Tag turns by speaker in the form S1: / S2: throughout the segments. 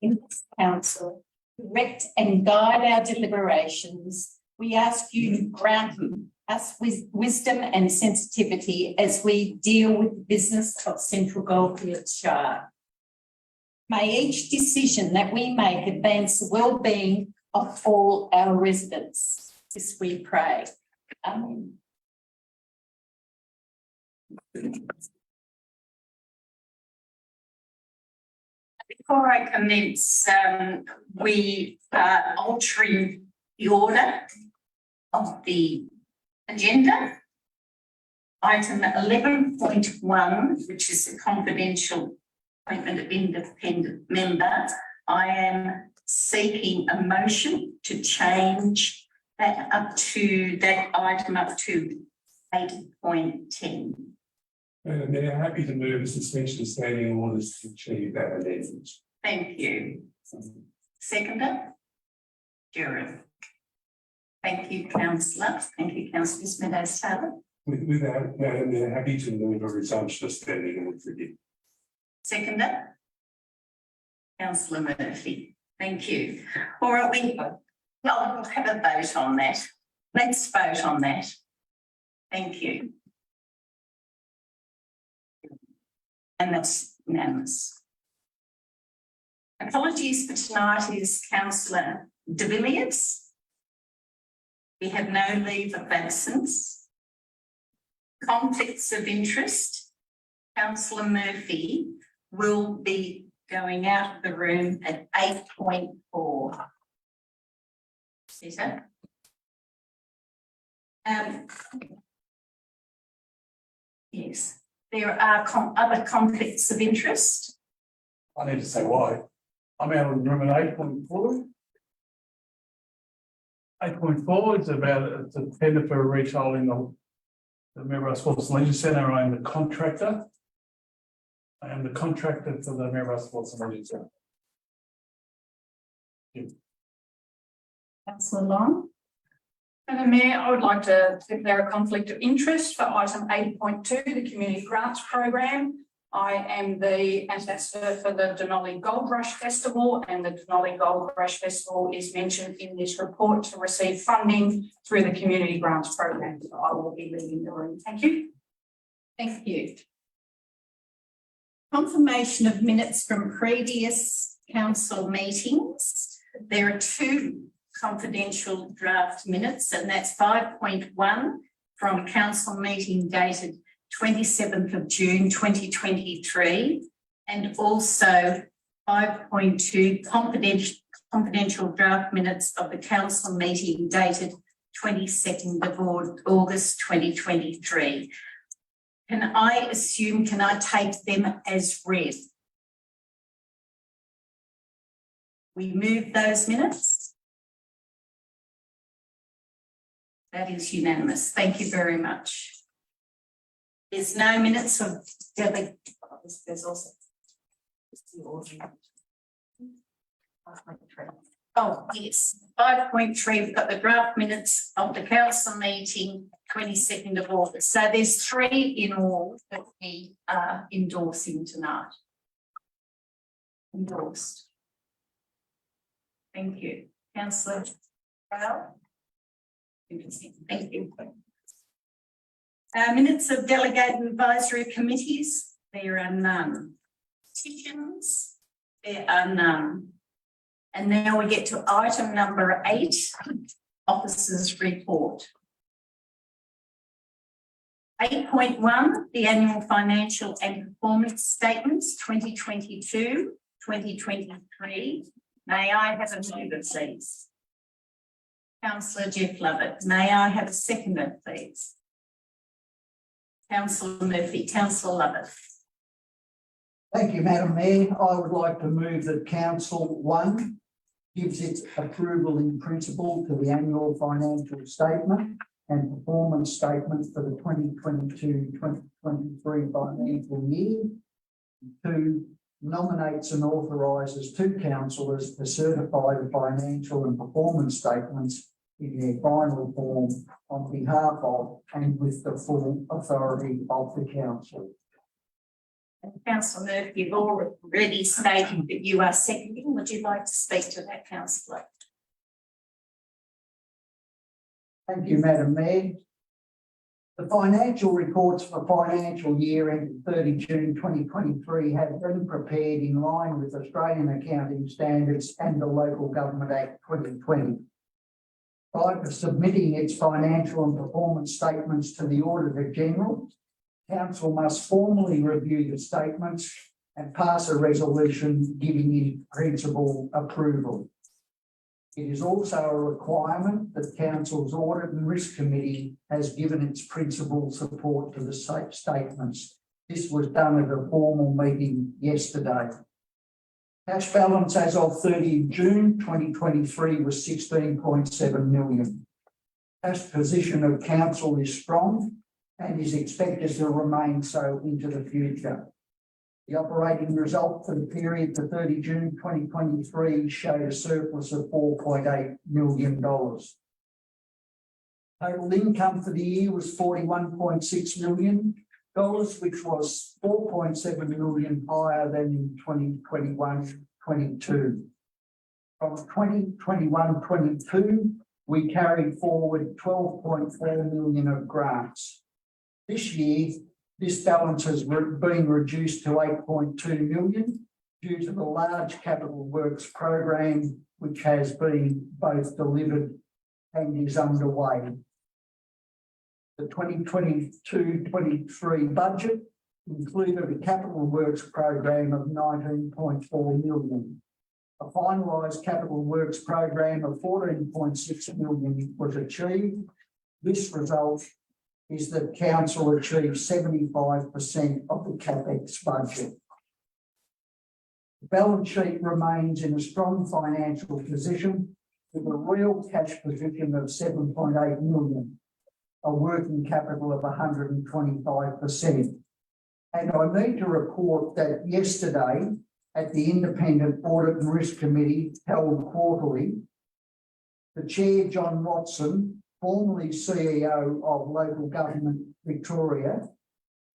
S1: in this council, direct and guide our deliberations. We ask you to grant us with wisdom and sensitivity as we deal with the business of Central Goldfields Shire. May each decision that we make advance the well-being of all our residents. This we pray. Amen.
S2: Before I commence, we are altering the order of the agenda. Item 11.1, which is a confidential appointment of independent member. I am seeking a motion to change that item up to 8.10.
S3: They're happy to move a suspension of standing orders to achieve that amendment.
S2: Thank you. Seconder? Gerard. Thank you, Councillor. Thank you, Councillor Meadows-Taylor.
S3: With that, Madam, they're happy to move a resumption of standing orders again.
S2: Seconder? Councillor Murphy. Thank you. All right, we'll have a vote on that. Let's vote on that. Thank you. And that's unanimous. Apologies for tonight is Councillor de Villiers. We have no leave of absence. Conflicts of interest. Councillor Murphy will be going out of the room at 8.4. Sitter. Yes, there are other conflicts of interest.
S4: I need to say why. I'm out of the room at 8.4. 8.4 is it's a tender for retailing the Maryborough Sports and Leisure Centre. I am the contractor. I am the contractor for the Maryborough Sports and Leisure Centre.
S1: Councillor Long.
S5: Madam Mayor, I would like to declare a conflict of interest for item 8.2, the Community Grants Program. I am the ambassador for the Denali Gold Rush Festival, and the Denali Gold Rush Festival is mentioned in this report to receive funding through the Community Grants Program. So I will be leaving the room. Thank you.
S1: Thank you. Confirmation of minutes from previous council meetings. There are two confidential draft minutes, and that's 5.1 from council meeting dated 27th of June 2023, and also 5.2 confidential draft minutes of the council meeting dated 22nd of August 2023. Can I take them as read? We move those minutes. That is unanimous. Thank you very much. There's no minutes of there's also oh yes, 5.3, we've got the draft minutes of the council meeting 22nd of August. So there's 3 in all that we are endorsing tonight. Endorsed. Thank you. Councillor Brown. Thank you. Minutes of delegated advisory committees, there are none. Petitions, there are none. And now we get to item number 8, officers' report. 8.1, the annual financial and performance statements 2022-2023. May I have a mover, please? Councillor Geoff Lovett. May I have a seconder, please? Councillor Murphy. Councillor Lovett.
S6: Thank you, Madam Mayor. I would like to move that Council 1 gives its approval in principle to the annual financial statement and performance statement for the 2022-2023 financial year. 2, nominates and authorises 2 councillors to certify the financial and performance statements in their final form on behalf of and with the full authority of the council.
S2: Councillor Murphy, you've already stated that you are seconding. Would you like to speak to that, councillor?
S6: Thank you, Madam Mayor. The financial reports for financial year ended 30 June 2023 have been prepared in line with Australian accounting standards and the Local Government Act 2020. Prior to submitting its financial and performance statements to the Auditor General, Council must formally review the statements and pass a resolution giving in principle approval. It is also a requirement that Council's Audit and Risk Committee has given its principal support to the statements. This was done at a formal meeting yesterday. Cash balance as of 30 June 2023 was 16.7 million. Cash position of Council is strong and is expected to remain so into the future. The operating result for the period to 30 June 2023 showed a surplus of $4.8 million. Total income for the year was $41.6 million, which was 4.7 million higher than in 2021-22. From 2021-22, we carried forward 12.4 million of grants. This year, this balance has been reduced to 8.2 million due to the large capital works program, which has been both delivered and is underway. The 2022-23 budget included a capital works program of 19.4 million. A finalised capital works program of 14.6 million was achieved. This result is that Council achieved 75% of the CapEx budget. The balance sheet remains in a strong financial position with a real cash position of 7.8 million, a working capital of 125%. And I need to report that yesterday at the Independent Audit and Risk Committee held quarterly, the Chair, John Watson, formerly CEO of Local Government Victoria,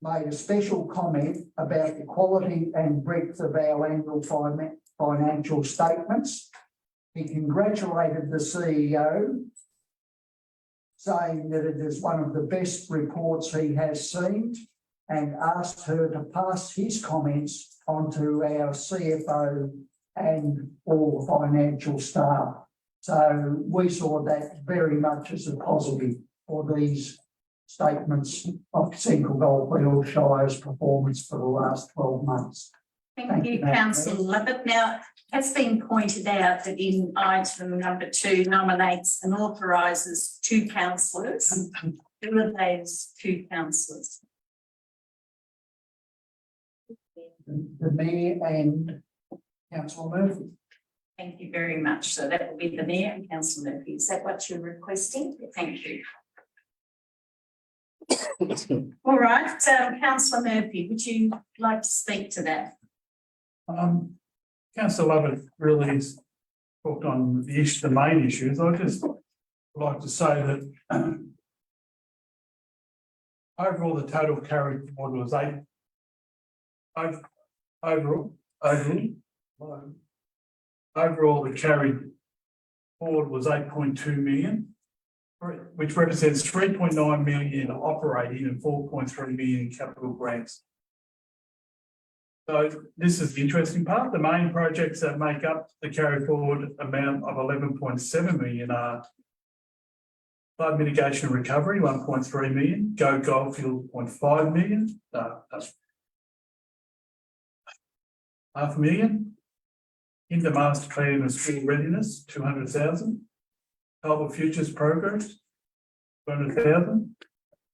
S6: made a special comment about the quality and breadth of our annual financial statements. He congratulated the CEO, saying that it is one of the best reports he has seen, and asked her to pass his comments on to our CFO and all the financial staff. So we saw that very much as a positive for these statements of Central Goldfields Shire's performance for the last 12 months.
S2: Thank you, Councillor Lovett. Now, it has been pointed out that in item number 2 nominates and authorises 2 councillors. Who are those 2 councillors?
S6: The Mayor and Councillor Murphy.
S2: Thank you very much. So that will be the Mayor and Councillor Murphy. Is that what you're requesting? Thank you. All right, Councillor Murphy, would you like to speak to that?
S4: Councillor Lovett really has talked on the main issues. I just would like to say that overall the total carried forward was overall the carried forward was 8.2 million, which represents 3.9 million in operating and 4.3 million in capital grants. So this is the interesting part. The main projects that make up the carry forward amount of 11.7 million are flood mitigation and recovery, 1.3 million, Go Goldfield, 0.5 million, $500,000, Into Master Plan and School Readiness, 200,000, Culver Futures Progress, 200,000,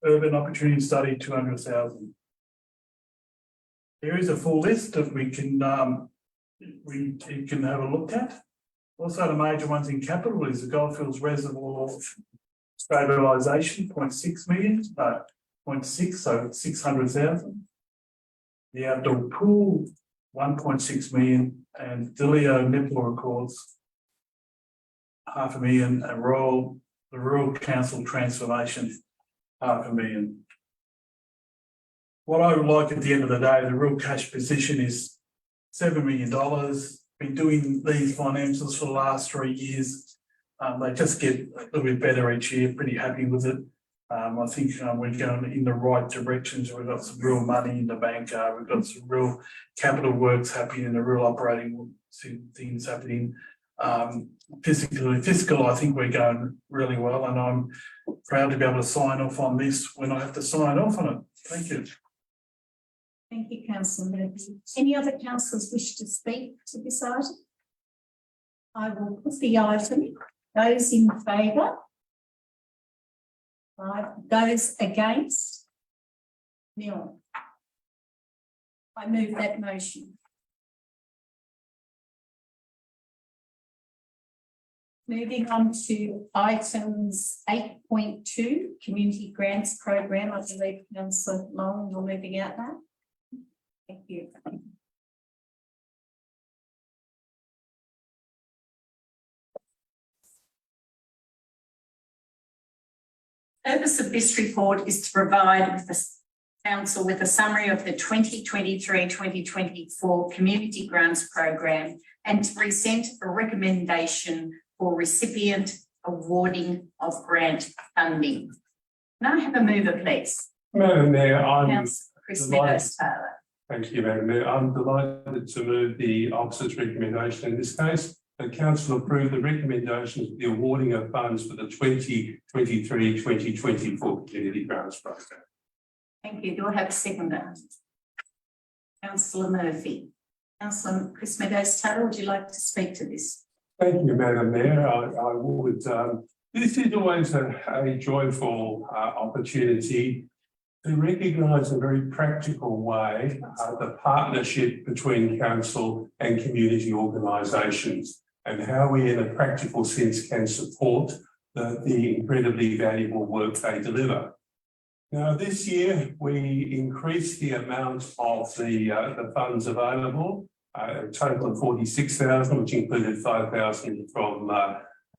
S4: Urban Opportunity Study, 200,000. There is a full list that we can have a look at. Also, the major ones in capital is the Goldfields Reservoir Stabilisation, 0.6 million, 0.6, so 600,000. The outdoor pool, 1.6 million, and Delio Nipple Records, 500,000, and the Rural Council Transformation, 500,000. what I would like at the end of the day, the real cash position is $7 million. Been doing these financials for the last 3 years. They just get a little bit better each year, pretty happy with it. I think we're going in the right directions. We've got some real money in the bank. We've got some real capital works happening and the real operating things happening. Fiscal, I think we're going really well, and I'm proud to be able to sign off on this when I have to sign off on it. Thank you.
S1: Thank you, councillor Murphy. Any other councillors wish to speak to this item? I will put the item. Those in favour? Those against? Nil. I move that motion. Moving on to items 8.2, Community Grants Program. I believe councillor Long, you're moving out now. Thank you.
S2: Purpose of this report is to provide with the council with a summary of the 2023-2024 Community Grants Program and to present a recommendation for recipient awarding of grant funding. Can I have a mover, please?
S3: Madam Mayor,
S2: Councillor Chris Meadows-Taylor.
S3: thank you, Madam Mayor. I'm delighted to move the officer's recommendation in this case. The council approved the recommendations of the awarding of funds for the 2023-2024 Community Grants Program.
S2: Thank you. Do I have a seconder? Councillor Murphy. Councillor Chris Meadows-Taylor, would you like to speak to this?
S3: Thank you, Madam Mayor. I would. This is always a joyful opportunity to recognise in a very practical way the partnership between council and community organisations and how we, in a practical sense, can support the incredibly valuable work they deliver. Now, this year we increased the amount of the funds available. A total of 46,000, which included 5,000 from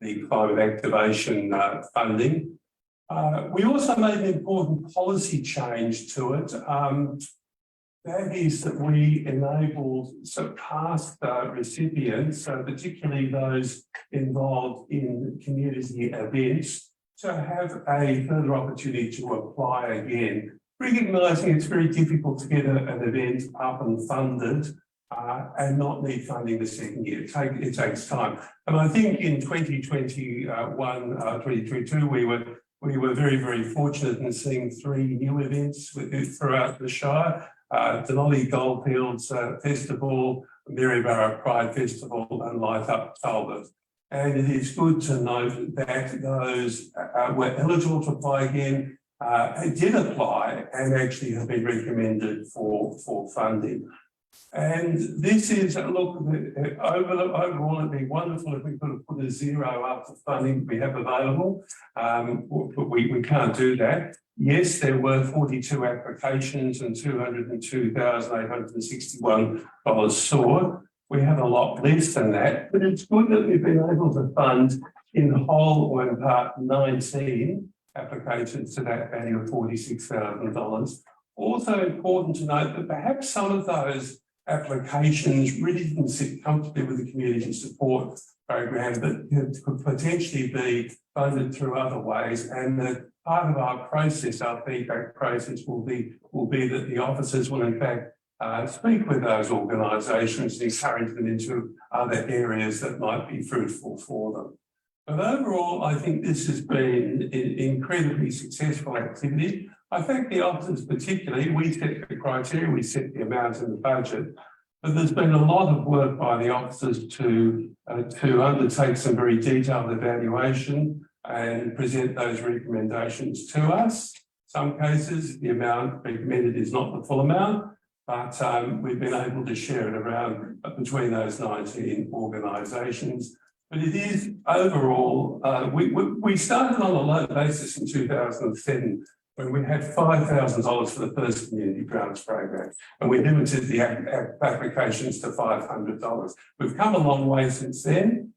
S3: the climate activation funding. We also made an important policy change to it. That is that we enabled past recipients, particularly those involved in community events, to have a further opportunity to apply again, recognising it's very difficult to get an event up and funded and not need funding the second year. It takes time. And I think in 2021, 2022, we were very, very fortunate in seeing 3 new events throughout the Shire. Denali Goldfields Festival, Maryborough Pride Festival and Light Up Talbot. And it is good to note that those were eligible to apply again, did apply and actually have been recommended for funding. And this is, look, overall it'd be wonderful if we could have put a 0 up for funding we have available, but we can't do that. Yes, there were 42 applications and $202,861 sought. We have a lot less than that, but it's good that we've been able to fund in whole or in part 19 applications to that value of $46,000. Also important to note that perhaps some of those applications really didn't sit comfortably with the community support program, but could potentially be funded through other ways. And that part of our process, our feedback process, will be that the officers will in fact speak with those organisations and encourage them into other areas that might be fruitful for them. But overall, I think this has been an incredibly successful activity. I thank the officers particularly. We set the criteria, we set the amounts in the budget, but there's been a lot of work by the officers to undertake some very detailed evaluation and present those recommendations to us. Some cases, the amount recommended is not the full amount, but we've been able to share it around between those 19 organisations. But it is overall, we started on a low basis in 2007 when we had $5,000 for the first community grants program, and we limited the applications to $500. We've come a long way since then.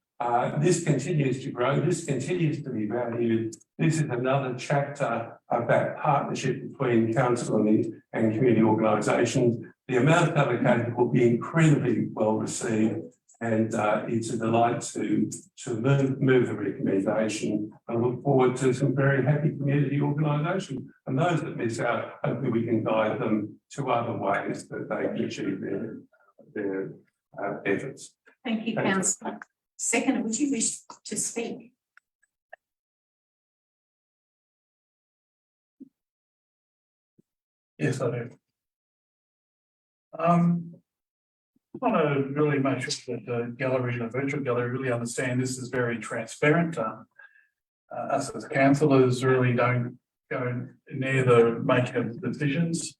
S3: This continues to grow, this continues to be valued. This is another chapter of that partnership between council and community organisations. The amount allocated will be incredibly well received, and it's a delight to move the recommendation. I look forward to some very happy community organisations, and those that miss out, hopefully we can guide them to other ways that they can achieve their efforts.
S1: Thank you,
S3: Thank you.
S1: councillor. Seconder, would you wish to speak?
S4: Yes, I do. I want to really make sure that the gallery, the virtual gallery, really understand this is very transparent. Us as councillors really don't go near the making of decisions.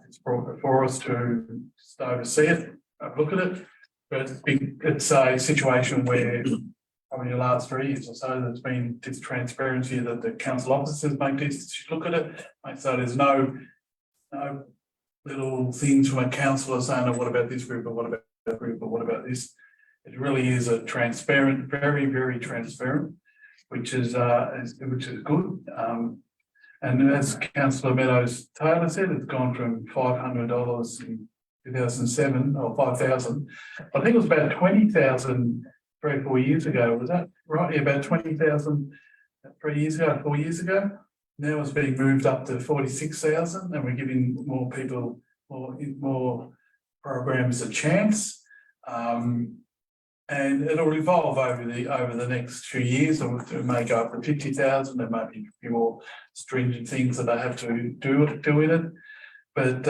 S4: It's brought before us to just oversee it, look at it, but it's a situation where probably in the last 3 years or so, there's been this transparency that the council officers make this, look at it, so there's no little things from a councillor saying, oh, what about this group, or what about that group, or what about this? It really is a transparent, very, very transparent, which is good. And as Councillor Meadows Taylor said, it's gone from $500 in 2007 or 5,000. I think it was about 20,000 3 or 4 years ago. Was that right? Yeah, about 20,000 3 years ago, 4 years ago. Now it's being moved up to 46,000, and we're giving more people more programs a chance. And it'll evolve over the next few years. It may go up to 50,000. There might be a few more stringent things that they have to do with it. But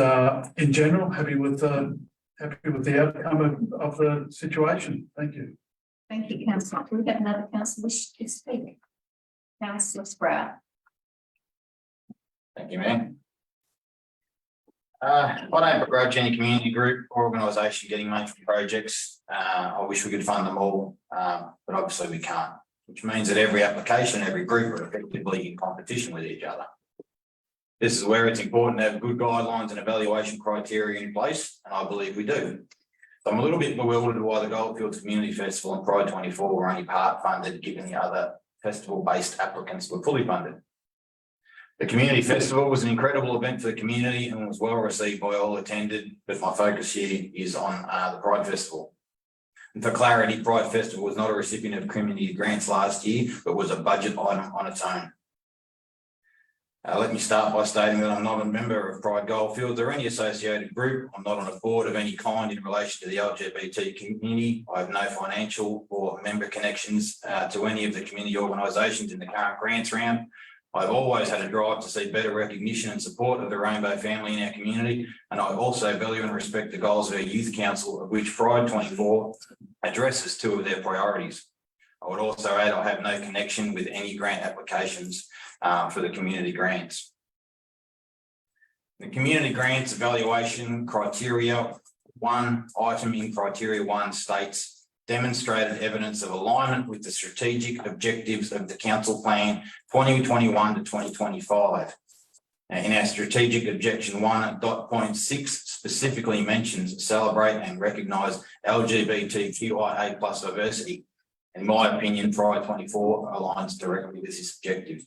S4: in general, happy with the outcome of the situation. Thank you.
S1: Thank you, councillor. Do we have another councillor wish to speak? Councillor Sprout.
S7: Thank you, ma'am. I don't begrudge any community group or organisation getting money from projects. I wish we could fund them all, but obviously we can't, which means that every application, every group are effectively in competition with each other. This is where it's important to have good guidelines and evaluation criteria in place, and I believe we do. So I'm a little bit bewildered why the Goldfields Community Festival and Pride 24 were only part funded, given the other festival-based applicants were fully funded. The Community Festival was an incredible event for the community and was well received by all attended, but my focus here is on the Pride Festival. And for clarity, Pride Festival was not a recipient of community grants last year, but was a budget item on its own. Let me start by stating that I'm not a member of Pride Goldfields or any associated group. I'm not on a board of any kind in relation to the LGBT community. I have no financial or member connections to any of the community organisations in the current grants round. I've always had a drive to see better recognition and support of the rainbow family in our community, and I also value and respect the goals of our youth council, of which Pride 24 addresses 2 of their priorities. I would also add I have no connection with any grant applications for the community grants. The community grants evaluation criteria 1 item in criteria 1 states demonstrated evidence of alignment with the strategic objectives of the council plan 2021 to 2025. In our strategic objection 1.6 specifically mentions celebrate and recognise LGBTQIA+ diversity. In my opinion, Pride 24 aligns directly with this objective.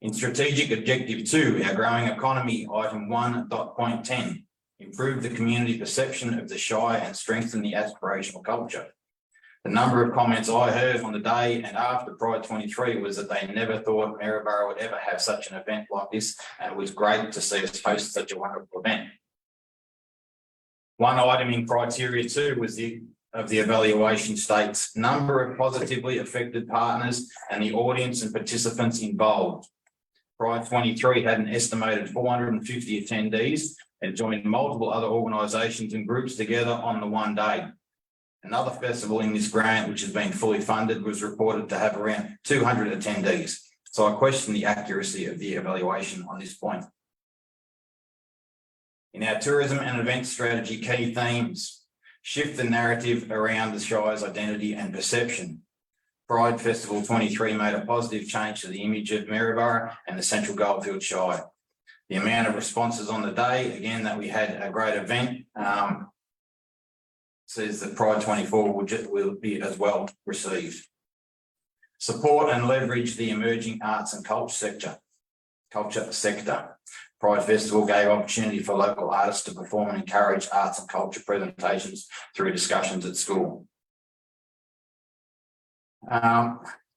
S7: In strategic objective 2, our growing economy, item 1.10, improve the community perception of the Shire and strengthen the aspirational culture. The number of comments I heard on the day and after Pride 23 was that they never thought Maryborough would ever have such an event like this, and it was great to see us host such a wonderful event. One item in criteria 2 was the evaluation states number of positively affected partners and the audience and participants involved. Pride 23 had an estimated 450 attendees and joined multiple other organisations and groups together on the one day. Another festival in this grant, which has been fully funded, was reported to have around 200 attendees. So I question the accuracy of the evaluation on this point. In our tourism and event strategy key themes, shift the narrative around the Shire's identity and perception. Pride Festival 23 made a positive change to the image of Maryborough and the Central Goldfields Shire. The amount of responses on the day, again, that we had a great event, says that Pride 24 will be as well received. Support and leverage the emerging arts and culture sector. Pride Festival gave opportunity for local artists to perform and encourage arts and culture presentations through discussions at school.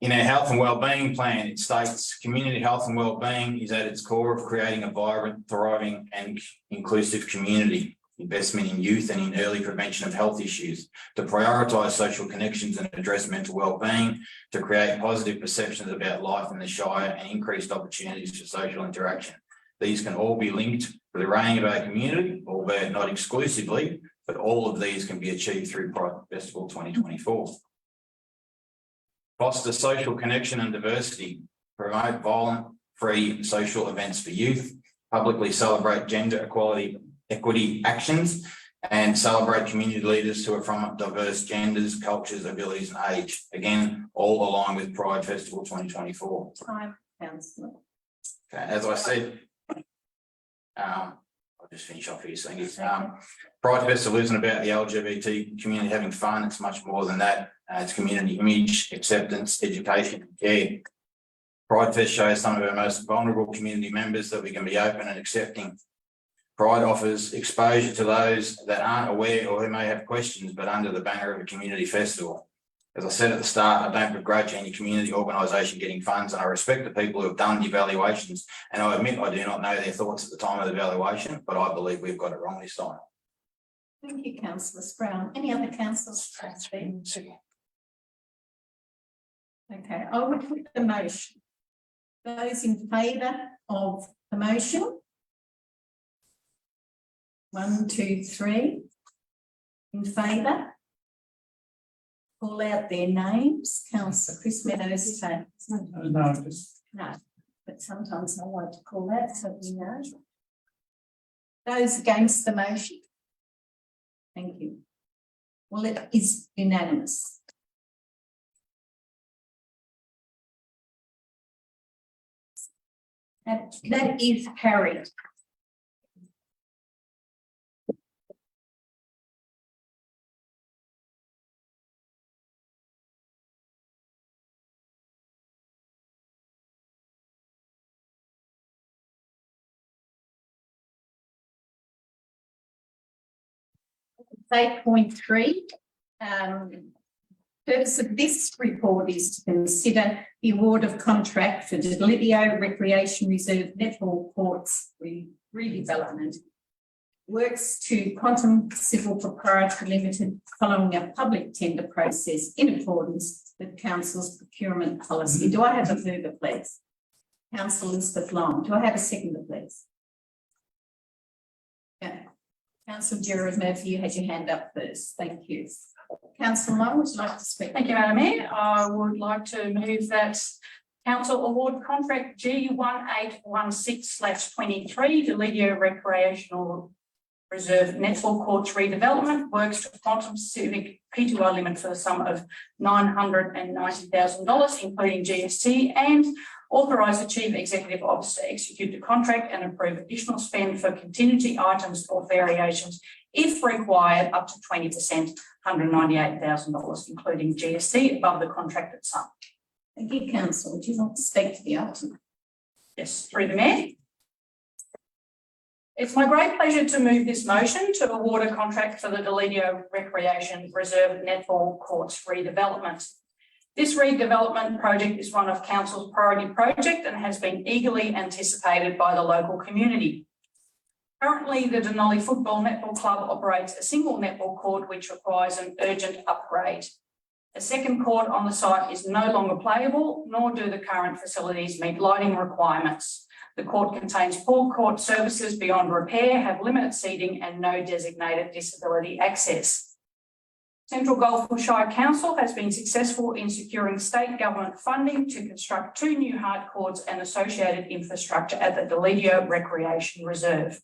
S7: In our health and wellbeing plan, it states community health and wellbeing is at its core of creating a vibrant, thriving and inclusive community. Investment in youth and in early prevention of health issues, to prioritise social connections and address mental wellbeing, to create positive perceptions about life in the Shire and increased opportunities for social interaction. These can all be linked to the running of our community, albeit not exclusively, but all of these can be achieved through Pride Festival 2024. Foster social connection and diversity, promote violent-free social events for youth, publicly celebrate gender equity actions, and celebrate community leaders who are from diverse genders, cultures, abilities and age. Again, all along with Pride Festival 2024.
S1: Time, councillor.
S7: Okay, as I said, I'll just finish off here saying it's Pride Festival isn't about the LGBT community having fun. It's much more than that. It's community image, acceptance, education and care. Pride Fest shows some of our most vulnerable community members that we can be open and accepting. Pride offers exposure to those that aren't aware or who may have questions, but under the banner of a community festival. As I said at the start, I don't begrudge any community organisation getting funds, and I respect the people who have done the evaluations. And I admit I do not know their thoughts at the time of the evaluation, but I believe we've got it wrong this time.
S1: Thank you, councillor Brown. Any other councillors? Okay, I will put the motion. Those in favour of the motion? 1, 2, 3. In favour? Call out their names. Councillor Chris Meadows.
S4: No, just
S1: No, but sometimes I like to call that so we know. Those against the motion? Thank you. Well, it is unanimous. That is carried. Eight point 3. Purpose of this report is to consider the award of contract for Delidio Recreation Reserve Netball Courts redevelopment. Works to Quantum Civil Proprietary Limited following a public tender process in accordance with Council's procurement policy. Do I have a mover, please? Councillor Elizabeth Long. Do I have a seconder, please? Yeah. Councillor Gerard Murphy, you had your hand up first. Thank you. Councillor Long, would you like to speak?
S5: Thank you, Madam Mayor. I would like to move that Council award contract G1816/23 Delidio Recreational Reserve Netball Courts redevelopment works to Quantum Civic Pty Limited for the sum of $990,000, including GST, and authorise the Chief Executive Officer to execute the contract and approve additional spend for contingency items or variations, if required, up to 20%, $198,000, including GST, above the contracted sum.
S1: Thank you, Councillor. Would you like to speak to the item?
S5: Yes, through the Mayor. It's my great pleasure to move this motion to award a contract for the Delidio Recreation Reserve Netball Courts redevelopment. This redevelopment project is one of Council's priority project and has been eagerly anticipated by the local community. Currently, the Denali Football Netball Club operates a single netball court which requires an urgent upgrade. A second court on the site is no longer playable, nor do the current facilities meet lighting requirements. The court contains poor court services beyond repair, have limited seating and no designated disability access. Central Goldfields Shire Council has been successful in securing state government funding to construct 2 new hard courts and associated infrastructure at the Delidio Recreation Reserve.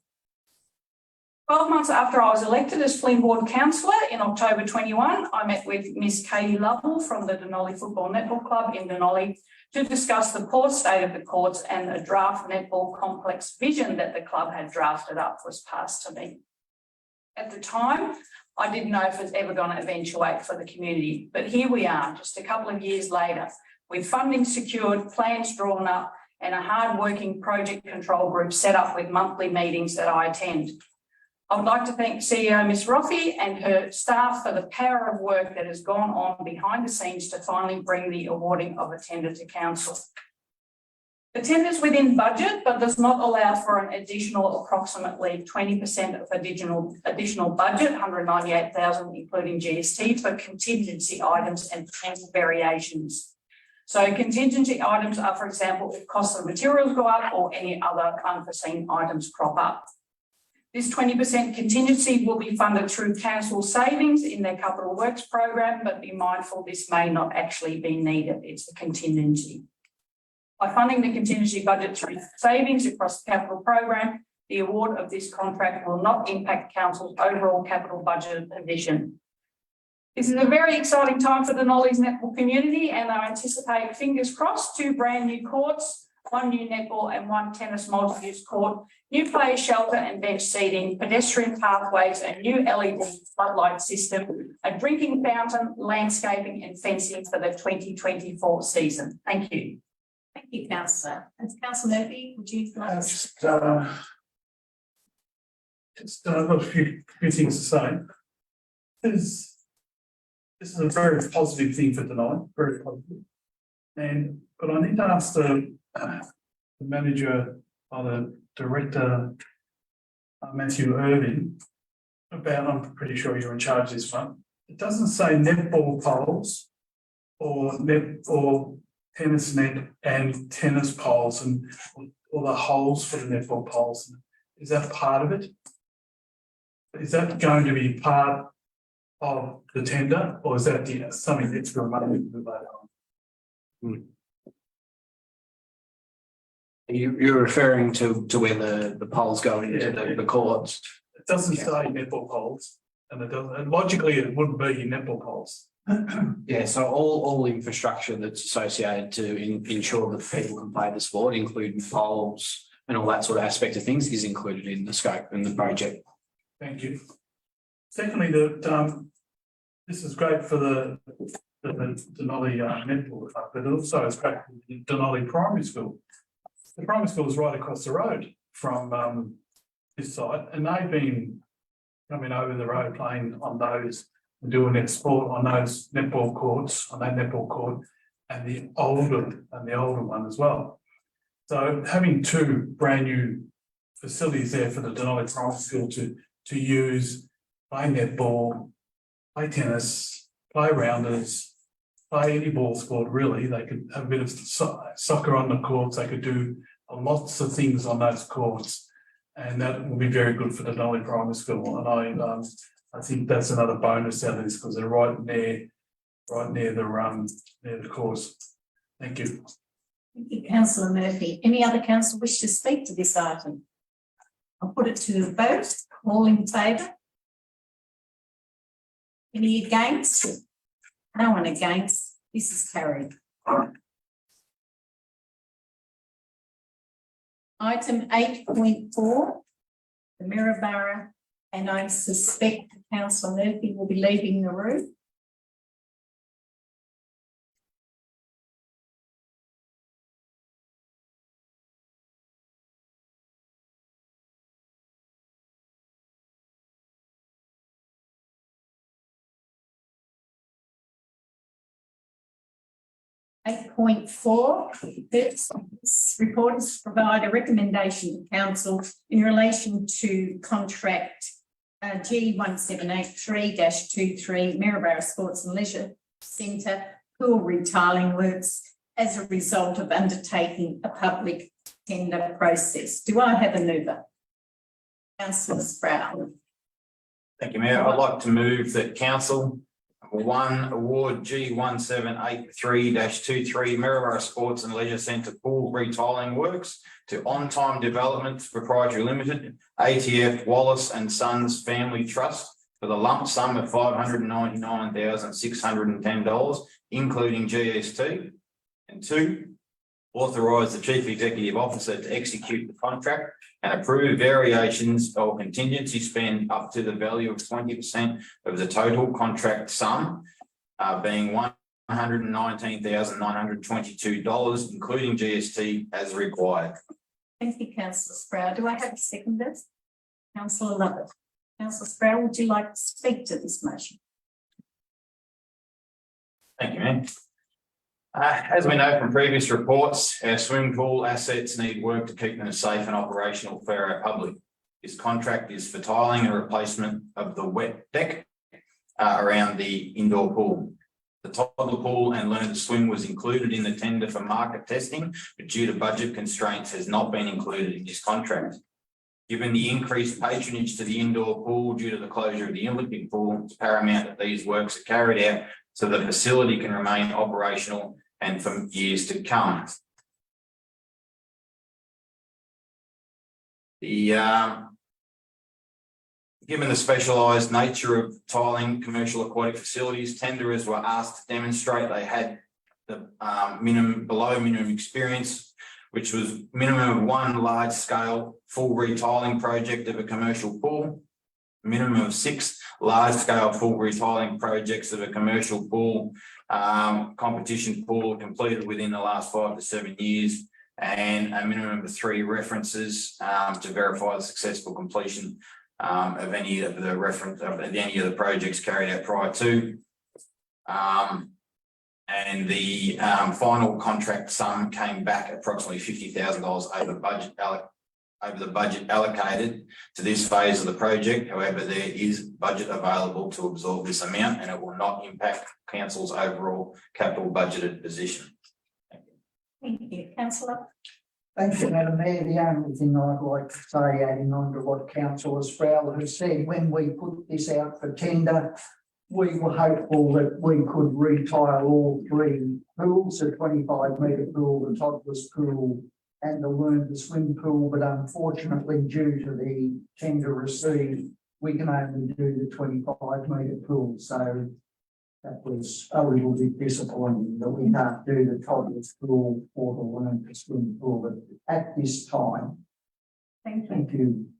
S5: 12 months after I was elected as Flynn Ward Councillor in October 21, I met with Miss Katie Lovell from the Denali Football Netball Club in Denali to discuss the poor state of the courts, and a draft netball complex vision that the club had drafted up was passed to me. At the time, I didn't know if it was ever going to eventuate for the community, but here we are, just a couple of years later, with funding secured, plans drawn up, and a hard-working project control group set up with monthly meetings that I attend. I would like to thank CEO Ms. Roffey and her staff for the power of work that has gone on behind the scenes to finally bring the awarding of a tender to council. The tender is within budget, but does not allow for an additional approximately 20% of additional budget, 198,000, including GST, for contingency items and potential variations. So contingency items are, for example, if costs of materials go up or any other unforeseen items crop up. This 20% contingency will be funded through council savings in their capital works program, but be mindful this may not actually be needed. It's a contingency. By funding the contingency budget through savings across the capital program, the award of this contract will not impact council's overall capital budget position. This is a very exciting time for the Denali's netball community, and I anticipate, fingers crossed, 2 brand new courts, 1 new netball and 1 tennis multi-use court, new player shelter and bench seating, pedestrian pathways, a new LED floodlight system, a drinking fountain, landscaping and fencing for the 2024 season. Thank you.
S1: Thank you, councillor. And councillor Murphy, would you like to?
S4: I've got a few things to say. This is a very positive thing for Denali, very positive. But I need to ask the manager or the director, Matthew Irving, about, I'm pretty sure you're in charge of this one. It doesn't say netball poles or tennis net and tennis poles and or the holes for the netball poles. Is that part of it? Is that going to be part of the tender, or is that something that's going to remain later on?
S8: You're referring to where the poles go into the courts.
S4: It doesn't say netball poles, and it doesn't. And logically, it wouldn't be netball poles.
S8: Yeah, so all infrastructure that's associated to ensure that people can play the sport, including poles and all that sort of aspect of things, is included in the scope and the project.
S4: Thank you. Secondly, this is great for the Denali netball club, but also it's great for the Denali Primary School. The primary school is right across the road from this site, and they've been coming over the road playing on those and doing their sport on those netball courts, on that netball court, and the older one as well. So having 2 brand new facilities there for the Denali Primary School to use, play netball, play tennis, play rounders, play any ball sport really. They could have a bit of soccer on the courts. They could do lots of things on those courts, and that will be very good for the Denali Primary School. And I think that's another bonus out of this because they're right near the course. Thank you.
S1: Thank you, councillor Murphy. Any other council wish to speak to this item? I'll put it to the vote. All in favour? Any against? No one against. This is carried. Item 8.4, the Maryborough, and I suspect councillor Murphy will be leaving the room. This report is to provide a recommendation to council in relation to contract G1783-23 Maryborough Sports and Leisure Centre pool retiling works as a result of undertaking a public tender process. Do I have a mover? Councillor Sproul.
S7: Thank you, Mayor. I'd like to move that council 1 award G1783-23 Maryborough Sports and Leisure Centre pool retiling works to On Time Development Proprietary Limited, ATF Wallace and Sons Family Trust for the lump sum of $599,610, including GST. And 2, authorise the Chief Executive Officer to execute the contract and approve variations or contingency spend up to the value of 20% of the total contract sum, being $119,922, including GST as required.
S1: Thank you, councillor Sproul. Do I have a seconder? Councillor Lovett. Councillor Sproul, would you like to speak to this motion?
S7: Thank you, ma'am. As we know from previous reports, our swimming pool assets need work to keep them safe and operational for our public. This contract is for tiling and replacement of the wet deck around the indoor pool. The toddler pool and learn to swim was included in the tender for market testing, but due to budget constraints has not been included in this contract. Given the increased patronage to the indoor pool due to the closure of the Olympic pool, it's paramount that these works are carried out so the facility can remain operational and for years to come. Given the specialised nature of tiling commercial aquatic facilities, tenderers were asked to demonstrate they had the below minimum experience, which was minimum of one large-scale full retiling project of a commercial pool, minimum of 6 large-scale full retiling projects of a commercial pool, competition pool completed within the last 5 to 7 years, and a minimum of 3 references to verify the successful completion of any of the projects carried out prior to. And the final contract sum came back approximately $50,000 over the budget allocated to this phase of the project. However, there is budget available to absorb this amount and it will not impact council's overall capital budgeted position.
S1: Thank you, councillor.
S6: Thank you, Madam Mayor. The only thing I'd like to say, adding on to what Councillor Sproul has said, when we put this out for tender, we were hopeful that we could retile all 3 pools, the 25-metre pool, the toddler's pool and the learn to swim pool, but unfortunately due to the tender received, we can only do the 25-metre pool. So that was a little bit disappointing that we can't do the toddler's pool or the learn to swim pool at this time.
S1: Thank you.
S6: Thank you.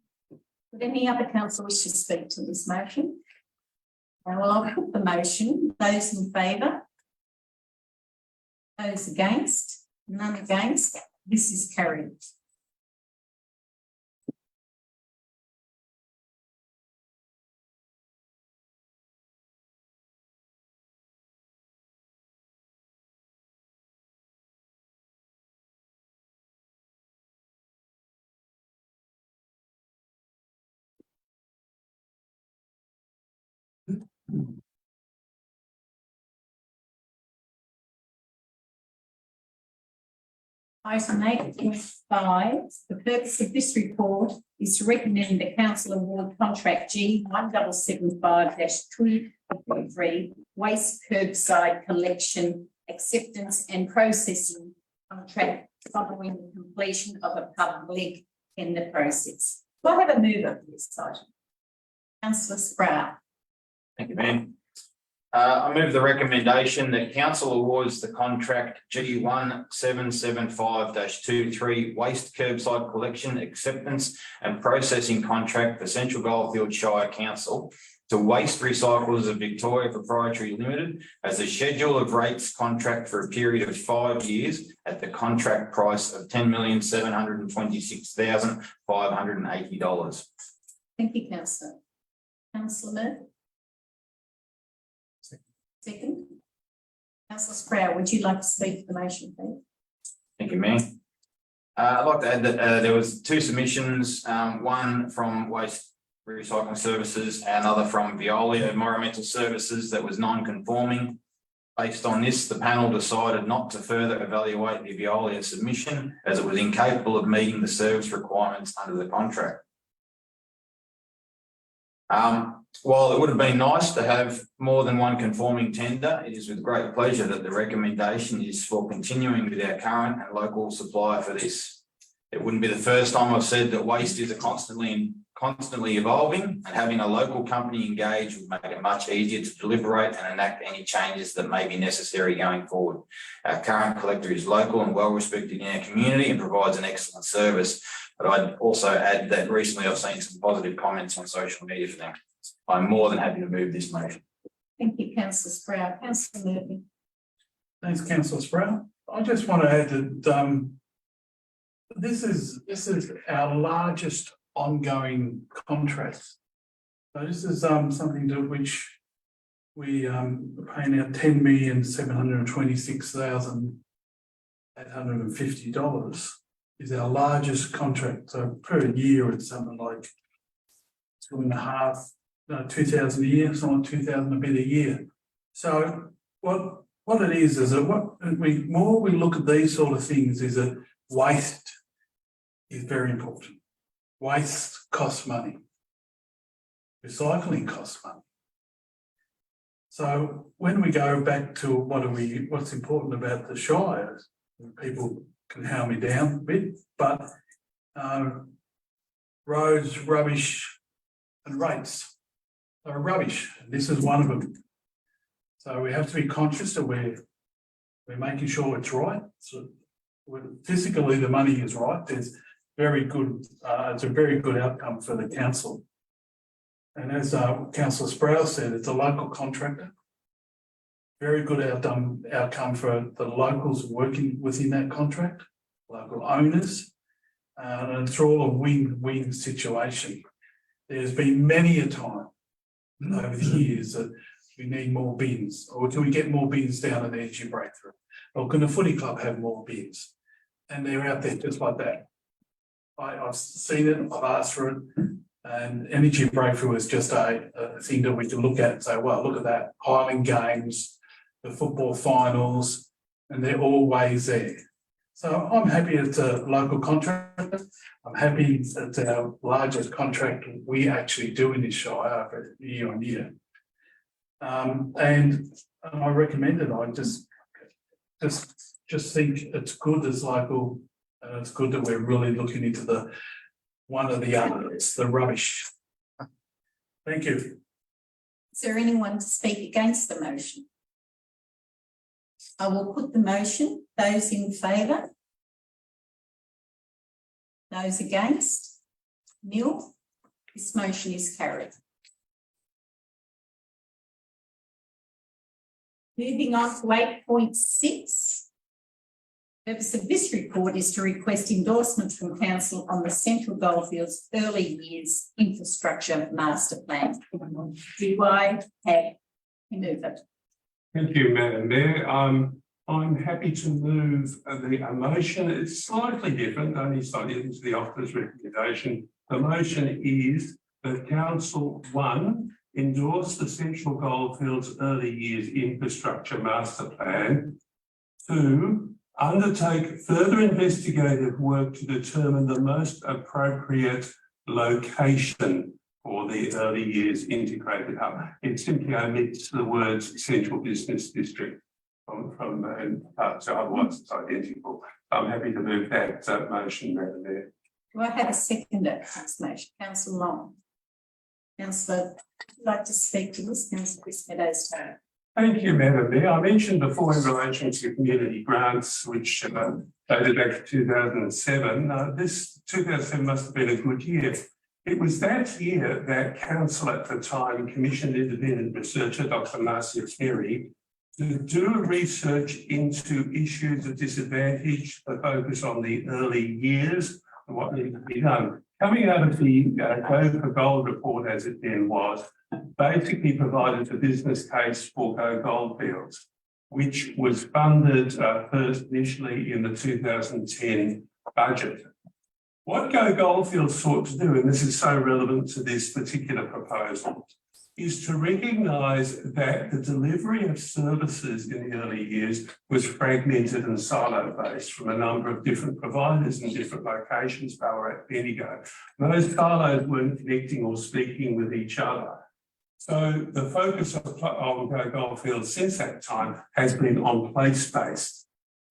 S1: Would any other council wish to speak to this motion? Well, I'll put the motion. Those in favour? Those against? None against? This is carried. Item 8.5, the purpose of this report is to recommend the council award contract G 1775-233 waste curbside collection, acceptance and processing contract following the completion of a public tender process. Do I have a mover for this item? Councillor Sproul.
S7: Thank you, ma'am. I move the recommendation that council awards the contract G 1775-23 waste curbside collection, acceptance and processing contract for Central Goldfields Shire Council to Waste Recyclers of Victoria Proprietary Limited as a schedule of rates contract for a period of 5 years at the contract price of $10,726,580.
S1: Thank you, councillor. Councillor Murphy. Second. Councillor Sproul, would you like to speak to the motion, please?
S7: Thank you, ma'am. I'd like to add that there was 2 submissions, one from Waste Recycling Services and another from Veolia Environmental Services that was non-conforming. Based on this, the panel decided not to further evaluate the Veolia submission as it was incapable of meeting the service requirements under the contract. While it would have been nice to have more than one conforming tender, it is with great pleasure that the recommendation is for continuing with our current and local supplier for this. It wouldn't be the first time I've said that waste is a constantly evolving, and having a local company engaged would make it much easier to deliberate and enact any changes that may be necessary going forward. Our current collector is local and well respected in our community and provides an excellent service. But I'd also add that recently I've seen some positive comments on social media for them. I'm more than happy to move this motion.
S1: Thank you, councillor Sprout. Councillor Murphy.
S4: Thanks, councillor Sprout. I just want to add that this is our largest ongoing contract. So this is something to which we are paying out $10,726,850 is our largest contract. So per year it's something like 2,000 a year, something like 2,000 a bit a year. So what it is that more we look at these sort of things is that waste is very important. Waste costs money. Recycling costs money. So when we go back to what's important about the Shire, people can hound me down a bit, but roads, rubbish and rates are rubbish. This is one of them. So we have to be conscious that we're making sure it's right. So physically the money is right. There's very good, it's a very good outcome for the council. And as Councillor Sprouse said, it's a local contractor. Very good outcome for the locals working within that contract, local owners, and it's all a win-win situation. There's been many a time over the years that we need more bins, or can we get more bins down at Energy Breakthrough? Or can the footy club have more bins? And they're out there just like that. I've seen it, I've asked for it, and Energy Breakthrough is just a thing that we can look at and say, well, look at that, Highland Games, the football finals, and they're always there. So I'm happy it's a local contractor. I'm happy it's our largest contract we actually do in this Shire year on year. And I recommend it. I just think it's good as local, and it's good that we're really looking into one of the others, the rubbish. Thank you.
S1: Is there anyone to speak against the motion? I will put the motion. Those in favour? Those against? Nil. This motion is carried. Moving on to 8.6. The purpose of this report is to request endorsement from Council on the Central Goldfields Early Years Infrastructure Master Plan. Do I have a mover?
S3: Thank you, Madam Mayor. I'm happy to move the motion. It's slightly different, only slightly into the officer's recommendation. The motion is that Council 1 endorse the Central Goldfields Early Years Infrastructure Master Plan. 2, undertake further investigative work to determine the most appropriate location for the Early Years Integrated Hub. It simply omits the words Central Business District so otherwise it's identical. I'm happy to move that motion, Madam Mayor.
S1: Do I have a seconder to this motion? Councillor Long. Councillor, would you like to speak to this? Councillor Chris Meadows-Taylor.
S3: Thank you, Madam Mayor. I mentioned before in relation to community grants, which dated back to 2007. This 2007 must have been a good year. It was that year that Council at the time commissioned independent researcher, Dr. Marcia Ferry, to do research into issues of disadvantage, the focus on the early years and what needed to be done. Coming out of the Go for Gold report, as it then was, basically provided the business case for Go Goldfields, which was funded first initially in the 2010 budget. What Go Goldfields sought to do, and this is so relevant to this particular proposal, is to recognise that the delivery of services in the early years was fragmented and silo-based from a number of different providers in different locations, Ballarat, Bendigo. Those silos weren't connecting or speaking with each other. So the focus on Go Goldfields since that time has been on place-based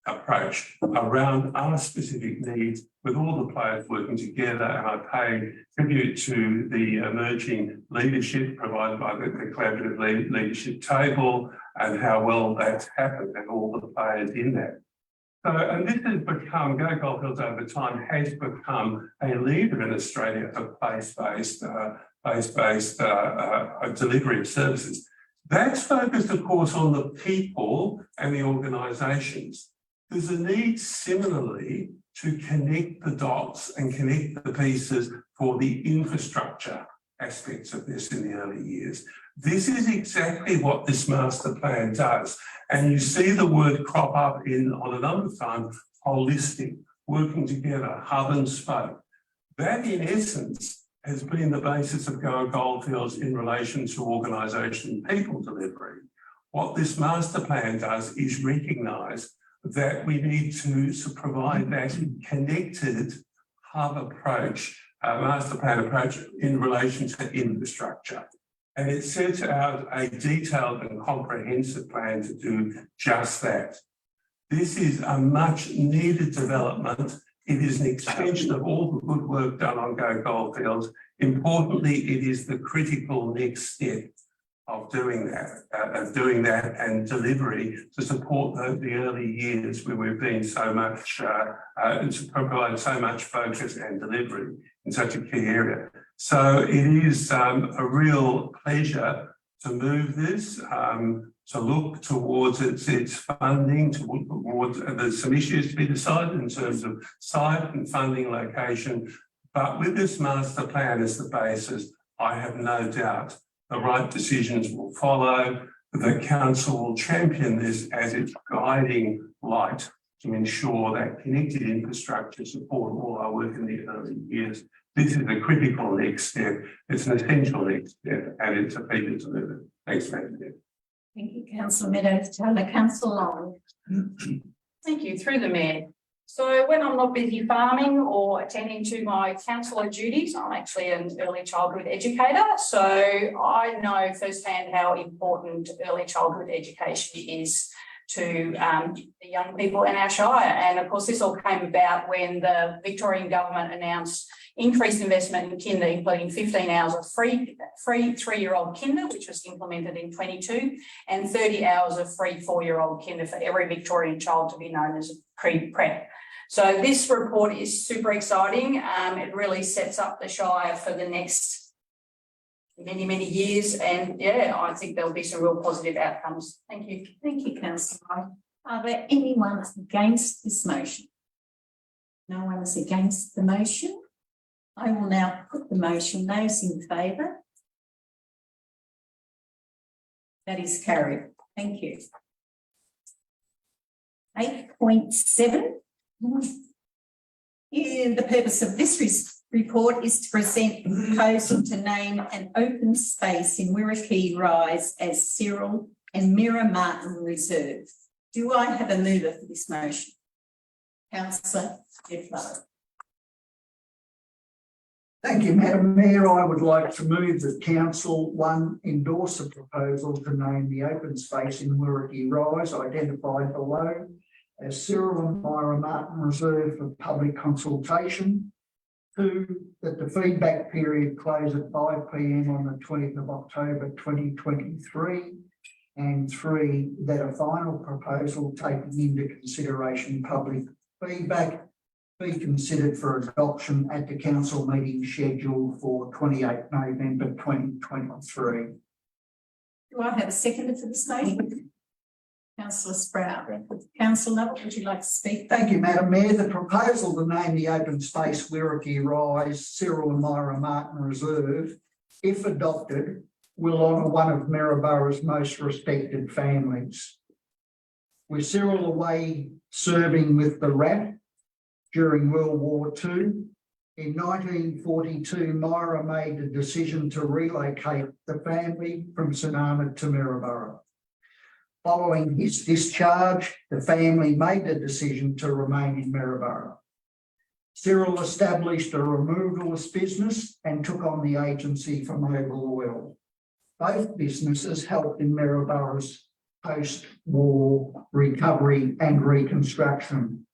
S3: approach around our specific needs with all the players working together. And I pay tribute to the emerging leadership provided by the collaborative leadership table and how well that's happened and all the players in that. So, and this has become, Go Goldfields over time has become a leader in Australia of place-based delivery of services. That's focused, of course, on the people and the organisations. There's a need similarly to connect the dots and connect the pieces for the infrastructure aspects of this in the early years. This is exactly what this master plan does. And you see the word crop up on a number of times, holistic, working together, hub and spoke. That in essence has been the basis of Go Goldfields in relation to organisation and people delivery. What this master plan does is recognise that we need to provide that connected hub approach, master plan approach in relation to infrastructure. And it sets out a detailed and comprehensive plan to do just that. This is a much needed development. It is an extension of all the good work done on Go Goldfields. Importantly, it is the critical next step of doing that and delivery to support the early years where we've been so much, to provide so much focus and delivery in such a key area. So it is a real pleasure to move this, to look towards its funding, to look towards, there's some issues to be decided in terms of site and funding location, but with this master plan as the basis, I have no doubt the right decisions will follow. The council will champion this as its guiding light to ensure that connected infrastructure support all our work in the early years. This is a critical next step. It's an essential next step, and it's a pleasure to move it. Thanks, Madam Chair.
S1: Thank you, Councillor Meadows-Taylor. Councillor Long.
S5: Thank you, through the Mayor. So when I'm not busy farming or attending to my councillor duties, I'm actually an early childhood educator. So I know firsthand how important early childhood education is to the young people in our Shire. And of course, this all came about when the Victorian government announced increased investment in kinder, including 15 hours of free 3-year-old kinder, which was implemented in 22, and 30 hours of free 4-year-old kinder for every Victorian child to be known as a pre-prep. So this report is super exciting. It really sets up the Shire for the next many, many years. And yeah, I think there'll be some real positive outcomes. Thank you.
S1: Thank you, Councillor. Are there anyone against this motion? No one is against the motion. I will now put the motion. Those in favour? That is carried. Thank you. 8.7. The purpose of this report is to present a proposal to name an open space in Wirrikee Rise as Cyril and Mira Martin Reserve. Do I have a mover for this motion? Councillor Jedflow.
S6: Thank you, Madam Mayor. I would like to move that Council 1 endorse a proposal to name the open space in Wirrikee Rise identified below as Cyril and Myra Martin Reserve for public consultation. 2, that the feedback period close at 5 p.m. on the 20th of October 2023. And 3, that a final proposal taking into consideration public feedback be considered for adoption at the council meeting scheduled for 28 November 2023.
S1: Do I have a seconder for this motion? Councillor Sprout. Councillor Lovett, would you like to speak?
S6: Thank you, Madam Mayor. The proposal to name the open space Wirrikee Rise Cyril and Myra Martin Reserve, if adopted, will honour one of Maryborough most respected families. With Cyril away serving with the RAF during World War II, in 1942, Myra made the decision to relocate the family from St Arnaud to Maryborough. Following his discharge, the family made the decision to remain in Maryborough. Cyril established a removalist business and took on the agency for Mobil Oil. Both businesses helped in Maryborough's post-war recovery and reconstruction.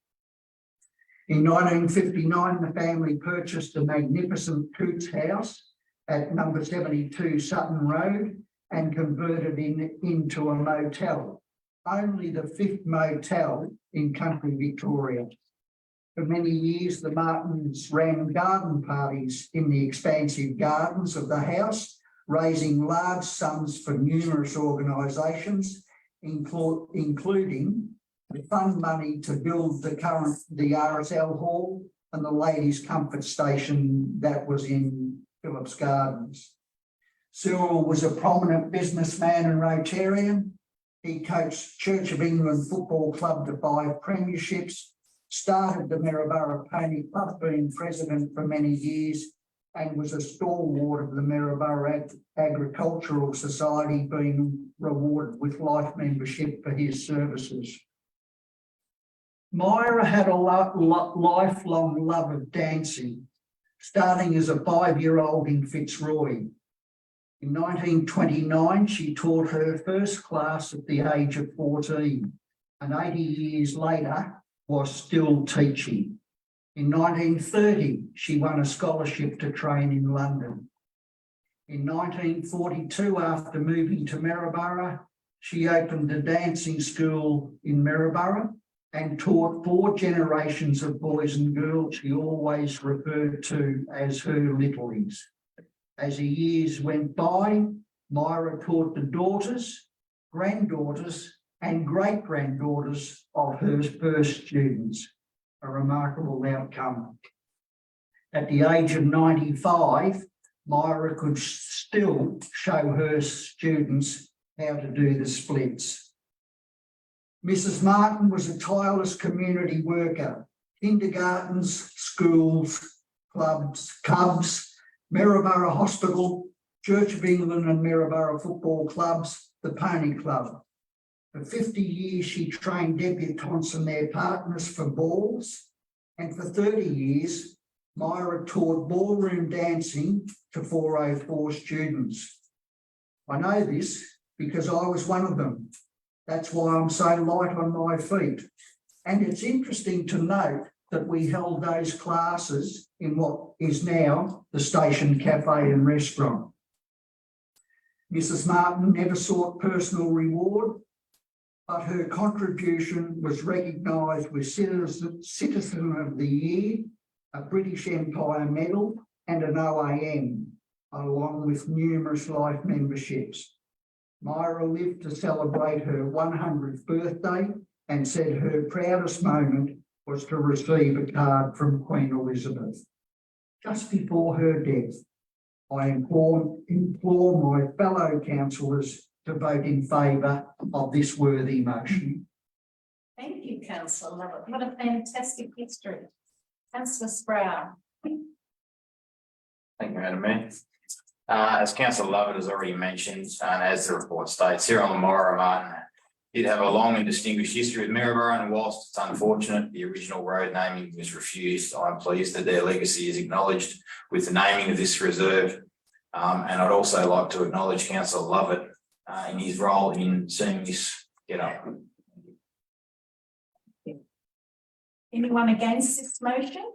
S6: In 1959, the family purchased a magnificent Cootes house at number 72 Sutton Road and converted it into a motel, only the 5th motel in country Victoria. For many years, the Martins ran garden parties in the expansive gardens of the house, raising large sums for numerous organisations, including the fund money to build the RSL Hall and the Ladies' Comfort Station that was in Phillips Gardens. Cyril was a prominent businessman and Rotarian. He coached Church of England Football Club to 5 premierships, started the Maryborough Pony Club, being president for many years, and was a stalwart of the Maryborough Agricultural Society, being rewarded with life membership for his services. Myra had a lifelong love of dancing, starting as a 5-year-old in Fitzroy. In 1929, she taught her first class at the age of 14, and 80 years later was still teaching. In 1930, she won a scholarship to train in London. In 1942, after moving to Maryborough, she opened a dancing school in Maryborough and taught 4 generations of boys and girls she always referred to as her littlies. As the years went by, Myra taught the daughters, granddaughters, and great-granddaughters of her first students, a remarkable outcome. At the age of 95, Myra could still show her students how to do the splits. Mrs. Martin was a tireless community worker, kindergartens, schools, clubs, Cubs, Maryborough Hospital, Church of England and Maryborough football clubs, the Pony Club. For 50 years, she trained debutantes and their partners for balls, and for 30 years, Myra taught ballroom dancing to 404 students. I know this because I was one of them. That's why I'm so light on my feet. And it's interesting to note that we held those classes in what is now the Station Cafe and Restaurant. Mrs. Martin never sought personal reward, but her contribution was recognised with Citizen of the Year, a British Empire Medal and an OAM, along with numerous life memberships. Myra lived to celebrate her 100th birthday and said her proudest moment was to receive a card from Queen Elizabeth. Just before her death, I implore my fellow councillors to vote in favour of this worthy motion.
S1: Thank you, Councillor Lovett. What a fantastic history. Councillor Sproul.
S7: Thank you, Madam Mayor. As Councillor Lovett has already mentioned, and as the report states, Cyril and Myra Martin did have a long and distinguished history with Maryborough, and whilst it's unfortunate the original road naming was refused, I'm pleased that their legacy is acknowledged with the naming of this reserve. And I'd also like to acknowledge Councillor Lovett in his role in seeing this get up.
S1: Anyone against this motion?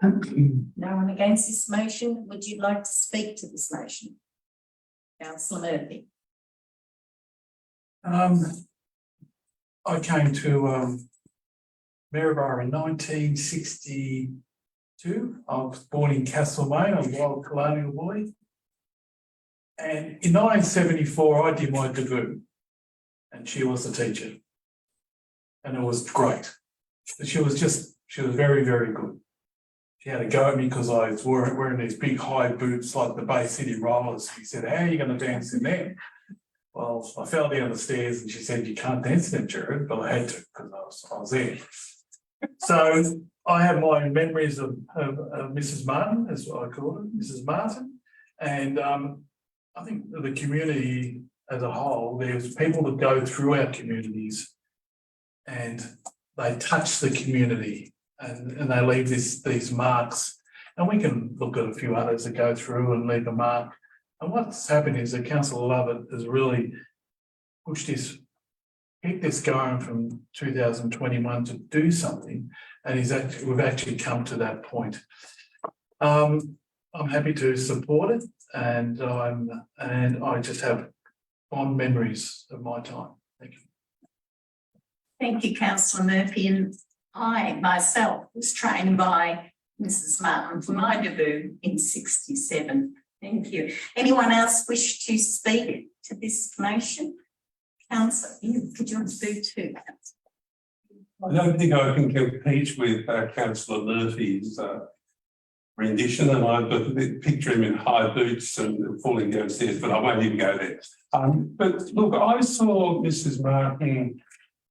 S1: No one against this motion. Would you like to speak to this motion? Councillor Murphy.
S4: I came to Maryborough in 1962. I was born in Castlemaine, a wild colonial boy. And in 1974, I did my debut, and she was the teacher. And it was great. She was very, very good. She had a go at me because I was wearing these big high boots like the Bay City Rollers. She said, "How are you going to dance in them?" Well, I fell down the stairs and she said, "You can't dance in them, Jared," but I had to because I was there. So I have my memories of Mrs. Martin, as I call her, Mrs. Martin. And I think the community as a whole, there's people that go through our communities and they touch the community and they leave these marks. And we can look at a few others that go through and leave a mark. And what's happened is that Councillor Lovett has really pushed this keep this going from 2021 to do something, and we've actually come to that point. I'm happy to support it, and I just have fond memories of my time. Thank you.
S2: Thank you, councillor Murphy, and I myself was trained by Mrs Martin for my debut in 67. Thank you. Anyone else wish to speak to this motion? Councillor, could you do too?
S3: I don't think I can compete with councillor Murphy's rendition, and I've got to picture him in high boots and falling downstairs, but I won't even go there. But look, I saw Mrs Martin,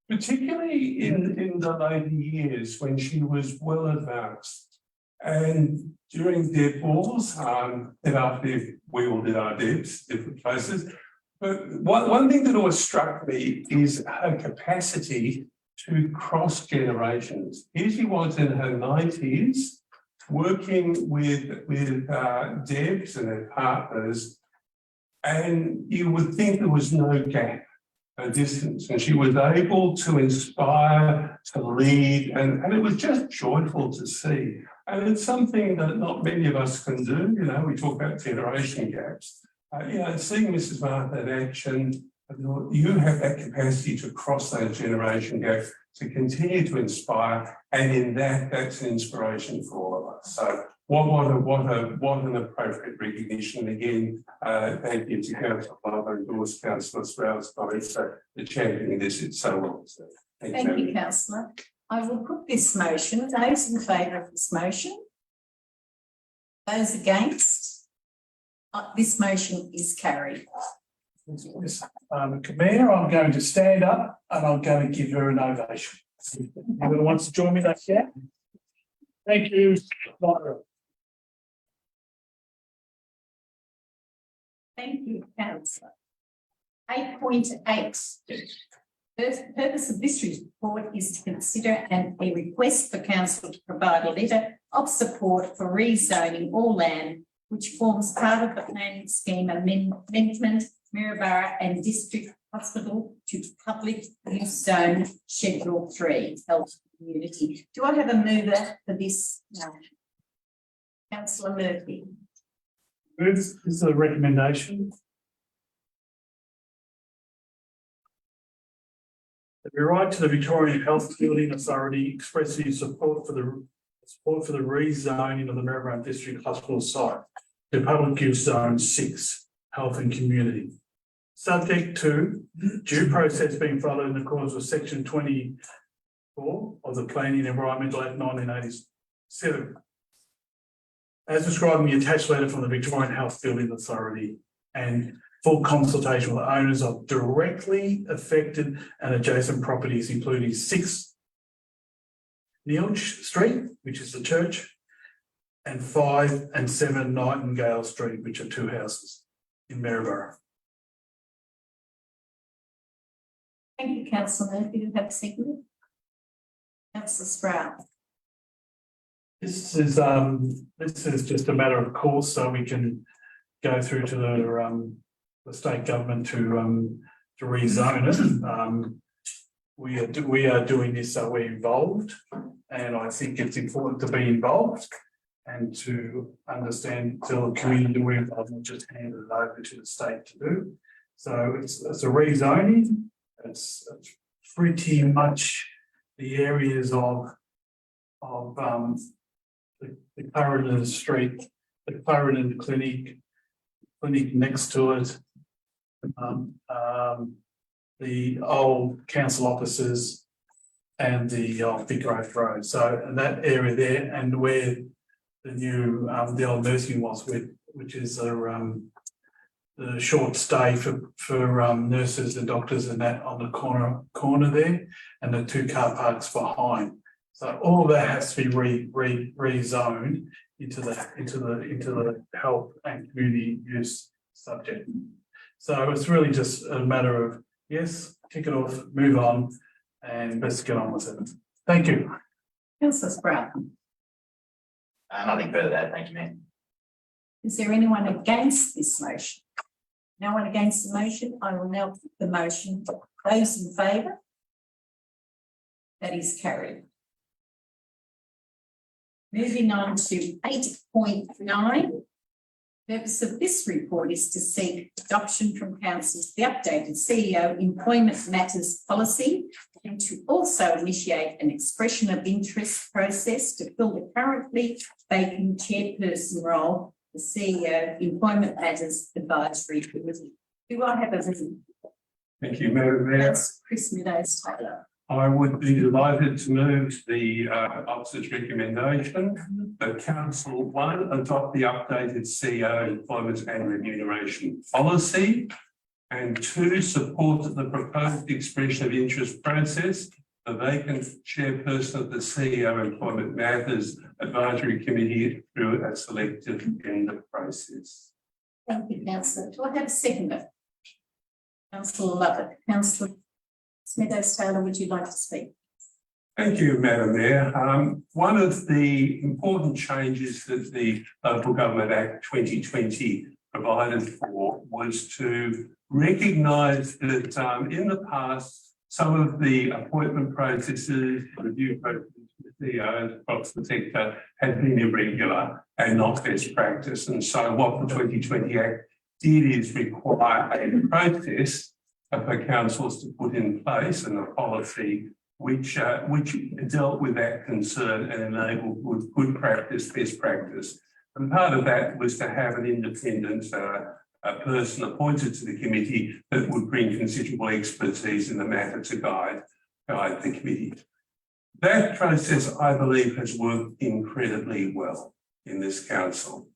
S3: particularly in the later years when she was well advanced, and during Deb Balls, then after we all did our Debs, different places. But one thing that always struck me is her capacity to cross generations. Here she was in her 90s, working with Debs and her partners, and you would think there was no gap, no distance, and she was able to inspire, to lead, and it was just joyful to see. And it's something that not many of us can do. You know, we talk about generation gaps. You know, seeing Mrs Martin in action, you have that capacity to cross those generation gaps, to continue to inspire, and in that's an inspiration for all of us. So what an appropriate recognition. Again, thank you to Councillor Glover and endorse Councillor Sproul's comments for the championing this. It's so well deserved.
S1: Thank you, councillor. I will put this motion. Those in favour of this motion? Those against? This motion is carried.
S4: Mayor, I'm going to stand up and I'm going to give her an ovation. Anyone wants to join me in that? Yeah. Thank you, Barbara.
S1: Thank you, councillor. 8.8. The purpose of this report is to consider a request for council to provide a letter of support for rezoning all land which forms part of the planning scheme amendment, Maryborough and District Hospital to public use zone Schedule 3 health community. Do I have a mover for this? No. Councillor Murphy.
S4: This is a recommendation. We write to the Victorian Health Building Authority expressing support for the rezoning of the Maryborough District Hospital site to public use zone 6 health and community. Subject to due process being followed in accordance with section 24 of the Planning and Environmental Act 1987. As described in the attached letter from the Victorian Health Building Authority, and full consultation with owners of directly affected and adjacent properties, including 6 Neilch Street, which is the church, and 5 and 7 Nightingale Street, which are 2 houses in Maryborough.
S1: Thank you, councillor Murphy. Do you have a second? Councillor Sproul.
S4: This is just a matter of course, so we can go through to the state government to rezone it. We are doing this, so we're involved, and I think it's important to be involved and to understand, tell the community we're involved, not just hand it over to the state to do. So it's a rezoning. It's pretty much the areas of the Clarendon Street, the Clarendon clinic next to it, the old council offices, and the Big Grove Road. So and that area there, and where the new the old nursing was, which is the short stay for nurses and doctors, and that on the corner there, and the 2 car parks behind. So all of that has to be rezoned into the health and community use subject. So it's really just a matter of, yes, tick it off, move on, and let's get on with it. Thank you.
S1: Councillor Sproul.
S7: Nothing further to add. Thank you, Mayor.
S1: Is there anyone against this motion? No one against the motion. I will now put the motion. Those in favour? That is carried. Moving on to 8.9. Purpose of this report is to seek adoption from council of the updated CEO employment matters policy and to also initiate an expression of interest process to fill the currently vacant chairperson role, the CEO Employment Matters Advisory Committee. Do I have a visit?
S3: Thank you, Madam Mayor.
S1: That's Chris Meadows Taylor.
S3: I would be delighted to move the officer's recommendation that Council 1 adopt the updated CEO employment and remuneration policy, and 2 support the proposed expression of interest process. The vacant chairperson of the CEO Employment Matters Advisory Committee through a selective end process.
S1: Thank you, Councillor. Do I have a seconder? Councillor Lovett. Councillor Meadows Taylor, would you like to speak?
S3: Thank you, Madam Mayor. One of the important changes that the Local Government Act 2020 provided for was to recognise that in the past, some of the appointment processes, review processes for CEOs across the sector had been irregular and not best practice. And so what the 2020 Act did is require a process for councils to put in place and a policy which dealt with that concern and enabled good practice, best practice. And part of that was to have an independent person appointed to the committee that would bring considerable expertise in the matter to guide the committee. That process, I believe, has worked incredibly well in this council.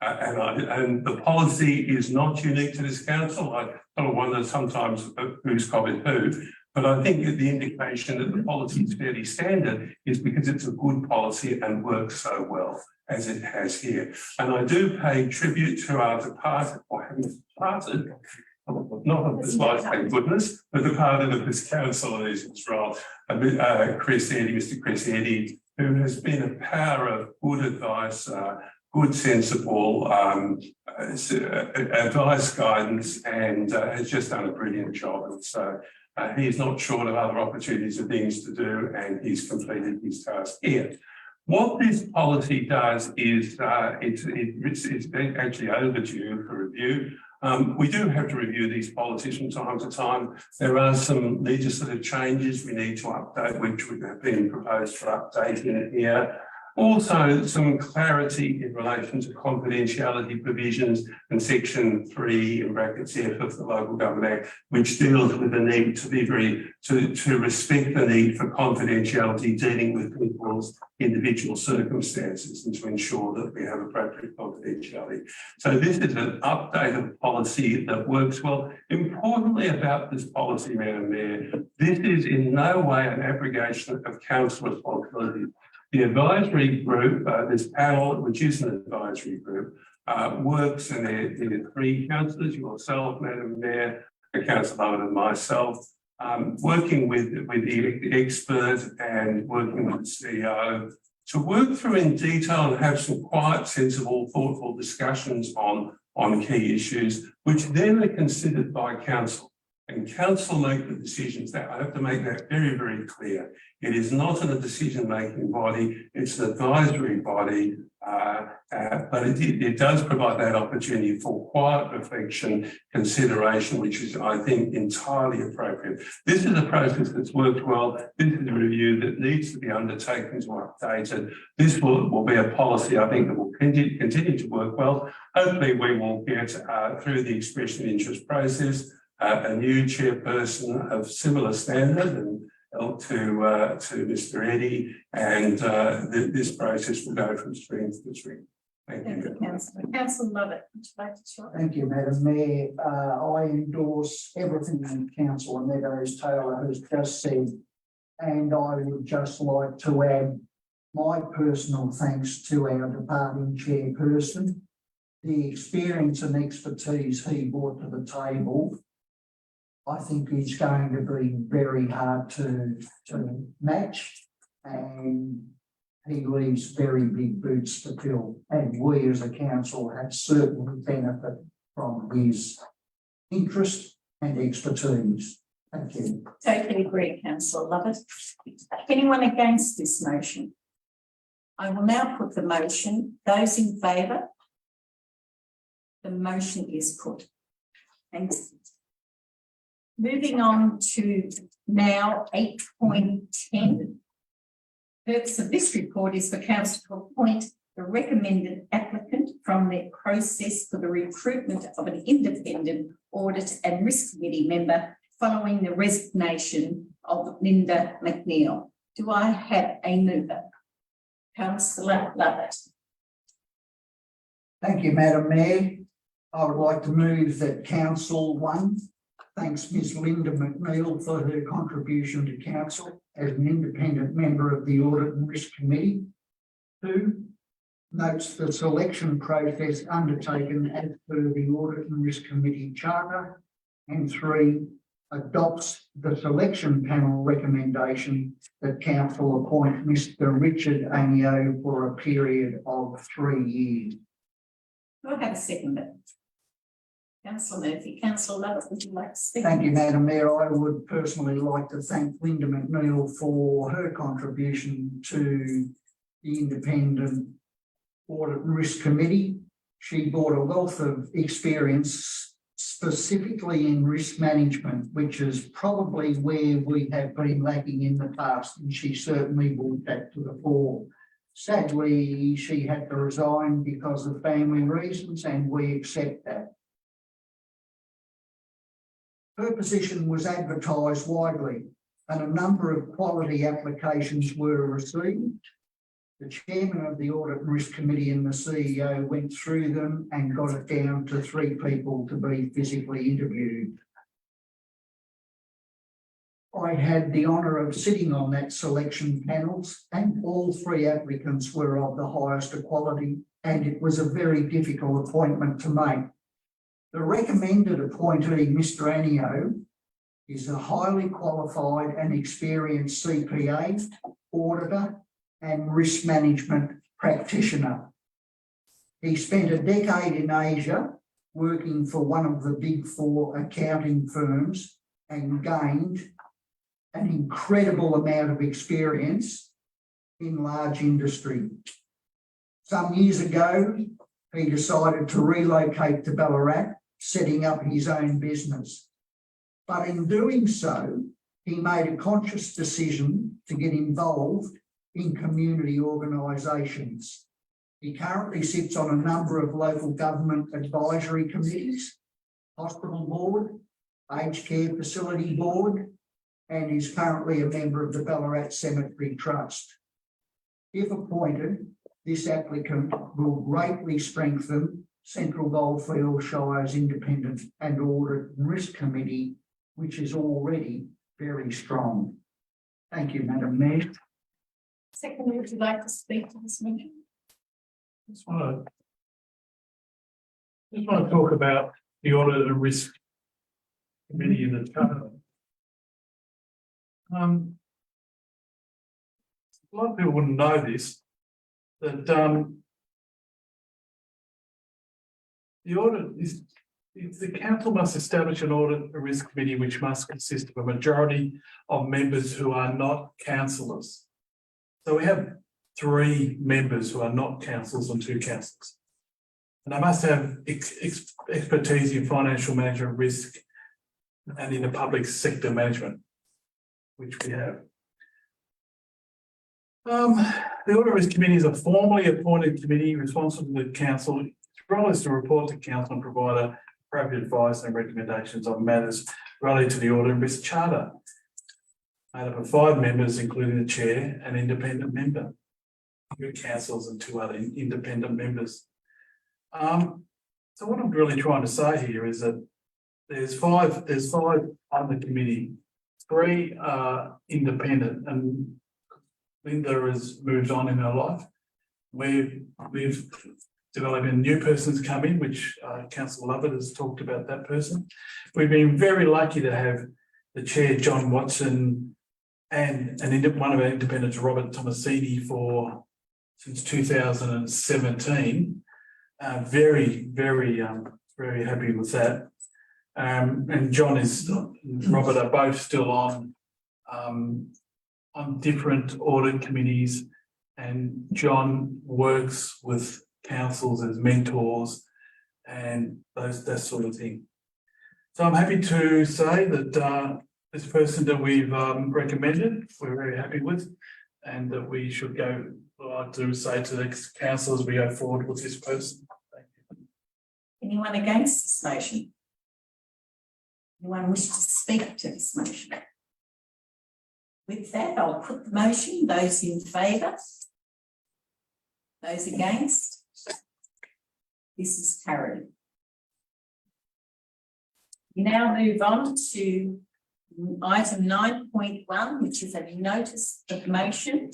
S3: And the policy is not unique to this council. I sort of wonder sometimes who's copied who, but I think that the indication that the policy is fairly standard is because it's a good policy and works so well as it has here. And I do pay tribute to our departed, or having departed, not of this life, thank goodness, but departed of this council in his role, Mr. Chris Eddy, who has been a power of good advice, good, sensible advice, guidance, and has just done a brilliant job. And so he's not short of other opportunities and things to do, and he's completed his task here. What this policy does is it's actually overdue for review. We do have to review these policies from time to time. There are some legislative changes we need to update, which would have been proposed for updating here. Also, some clarity in relation to confidentiality provisions and section 3 in brackets F of the Local Government Act, which deals with the need to be to respect the need for confidentiality dealing with people's individual circumstances and to ensure that we have appropriate confidentiality. So this is an updated policy that works well. Importantly about this policy, Madam Mayor, this is in no way an abrogation of council responsibilities. The advisory group, this panel, which is an advisory group, works, and there are 3 councillors, yourself, Madam Mayor, the councillor and myself, working with the expert and working with the CEO to work through in detail and have some quiet, sensible, thoughtful discussions on key issues, which then are considered by council. And council make the decisions. That I have to make that very, very clear. It is not a decision-making body, it's an advisory body, but it does provide that opportunity for quiet reflection, consideration, which is, I think, entirely appropriate. This is a process that's worked well. This is a review that needs to be undertaken to updated. This will be a policy, I think, that will continue to work well. Hopefully, we will get through the expression of interest process a new chairperson of similar standard and to Mr. Eddy, and this process will go from strength to strength. Thank you.
S1: Councillor. Councillor Lovett, would you like to try?
S6: Thank you, Madam Mayor. I endorse everything that Councillor Meadows Taylor has just said, and I would just like to add my personal thanks to our departing chairperson. The experience and expertise he brought to the table, I think is going to be very hard to match, and he leaves very big boots to fill. And we as a council have certainly benefited from his interest and expertise. Thank you.
S1: Totally agree, councillor Lovett. Anyone against this motion? I will now put the motion. Those in favour? The motion is put. Thanks. Moving on to now 8.10. Purpose of this report is for council to appoint the recommended applicant from their process for the recruitment of an independent audit and risk committee member following the resignation of Linda McNeil. Do I have a mover? Councillor Lovett.
S6: Thank you, Madam Mayor. I would like to move that Council 1 thanks Ms Linda McNeil for her contribution to council as an independent member of the Audit and Risk Committee. 2, notes the selection process undertaken as per the Audit and Risk Committee Charter. And 3, adopts the selection panel recommendation that council appoint Mr Richard Anio for a period of 3 years.
S1: Do I have a seconder? Councillor Murphy. Councillor Lovett, would you like to speak?
S6: Thank you, Madam Mayor. I would personally like to thank Linda McNeil for her contribution to the Independent Audit and Risk Committee. She brought a wealth of experience specifically in risk management, which is probably where we have been lacking in the past, and she certainly brought that to the fore. Sadly, she had to resign because of family reasons, and we accept that. Her position was advertised widely, and a number of quality applications were received. The chairman of the Audit and Risk Committee and the CEO went through them and got it down to 3 people to be physically interviewed. I had the honour of sitting on that selection panels, and all 3 applicants were of the highest quality, and it was a very difficult appointment to make. The recommended appointee, Mr Anio, is a highly qualified and experienced CPA, auditor and risk management practitioner. He spent a decade in Asia working for one of the big 4 accounting firms and gained an incredible amount of experience in large industry. Some years ago, he decided to relocate to Ballarat, setting up his own business. But in doing so, he made a conscious decision to get involved in community organisations. He currently sits on a number of local government advisory committees, hospital board, aged care facility board, and is currently a member of the Ballarat Cemetery Trust. If appointed, this applicant will greatly strengthen Central Goldfields Shire's Independent and Audit and Risk Committee, which is already very strong. Thank you, Madam Mayor.
S1: Seconder, would you like to speak to this motion?
S4: Just want to talk about the Audit and Risk Committee in the charter. A lot of people wouldn't know this, that the audit is, the council must establish an audit and risk committee which must consist of a majority of members who are not councillors. So we have 3 members who are not councillors and 2 councillors. And they must have expertise in financial management, risk, and in the public sector management, which we have. The Audit and Risk Committee is a formally appointed committee responsible to the council. Its role is to report to council and provide appropriate advice and recommendations on matters related to the Audit and Risk Charter. Made up of 5 members, including the chair, an independent member, 2 councillors and 2 other independent members. So what I'm really trying to say here is that there's 5 on the committee, 3 are independent, and Linda has moved on in her life. We've developed a new person's come in, which Councillor Lovett has talked about that person. We've been very lucky to have the chair, John Watson, and one of our independents, Robert Tomasini, since 2017. Very happy with that. And John Robert are both still on different audit committees. And John works with councils as mentors and that sort of thing. So I'm happy to say that this person that we've recommended, we're very happy with, and that we should go, I'd like to say to the council as we go forward with this person. Thank you.
S2: Anyone against this motion? Anyone wish to speak to this motion? With that, I'll put the motion. Those in favour? Those against? This is carried. We now move on to item 9.1, which is a notice of motion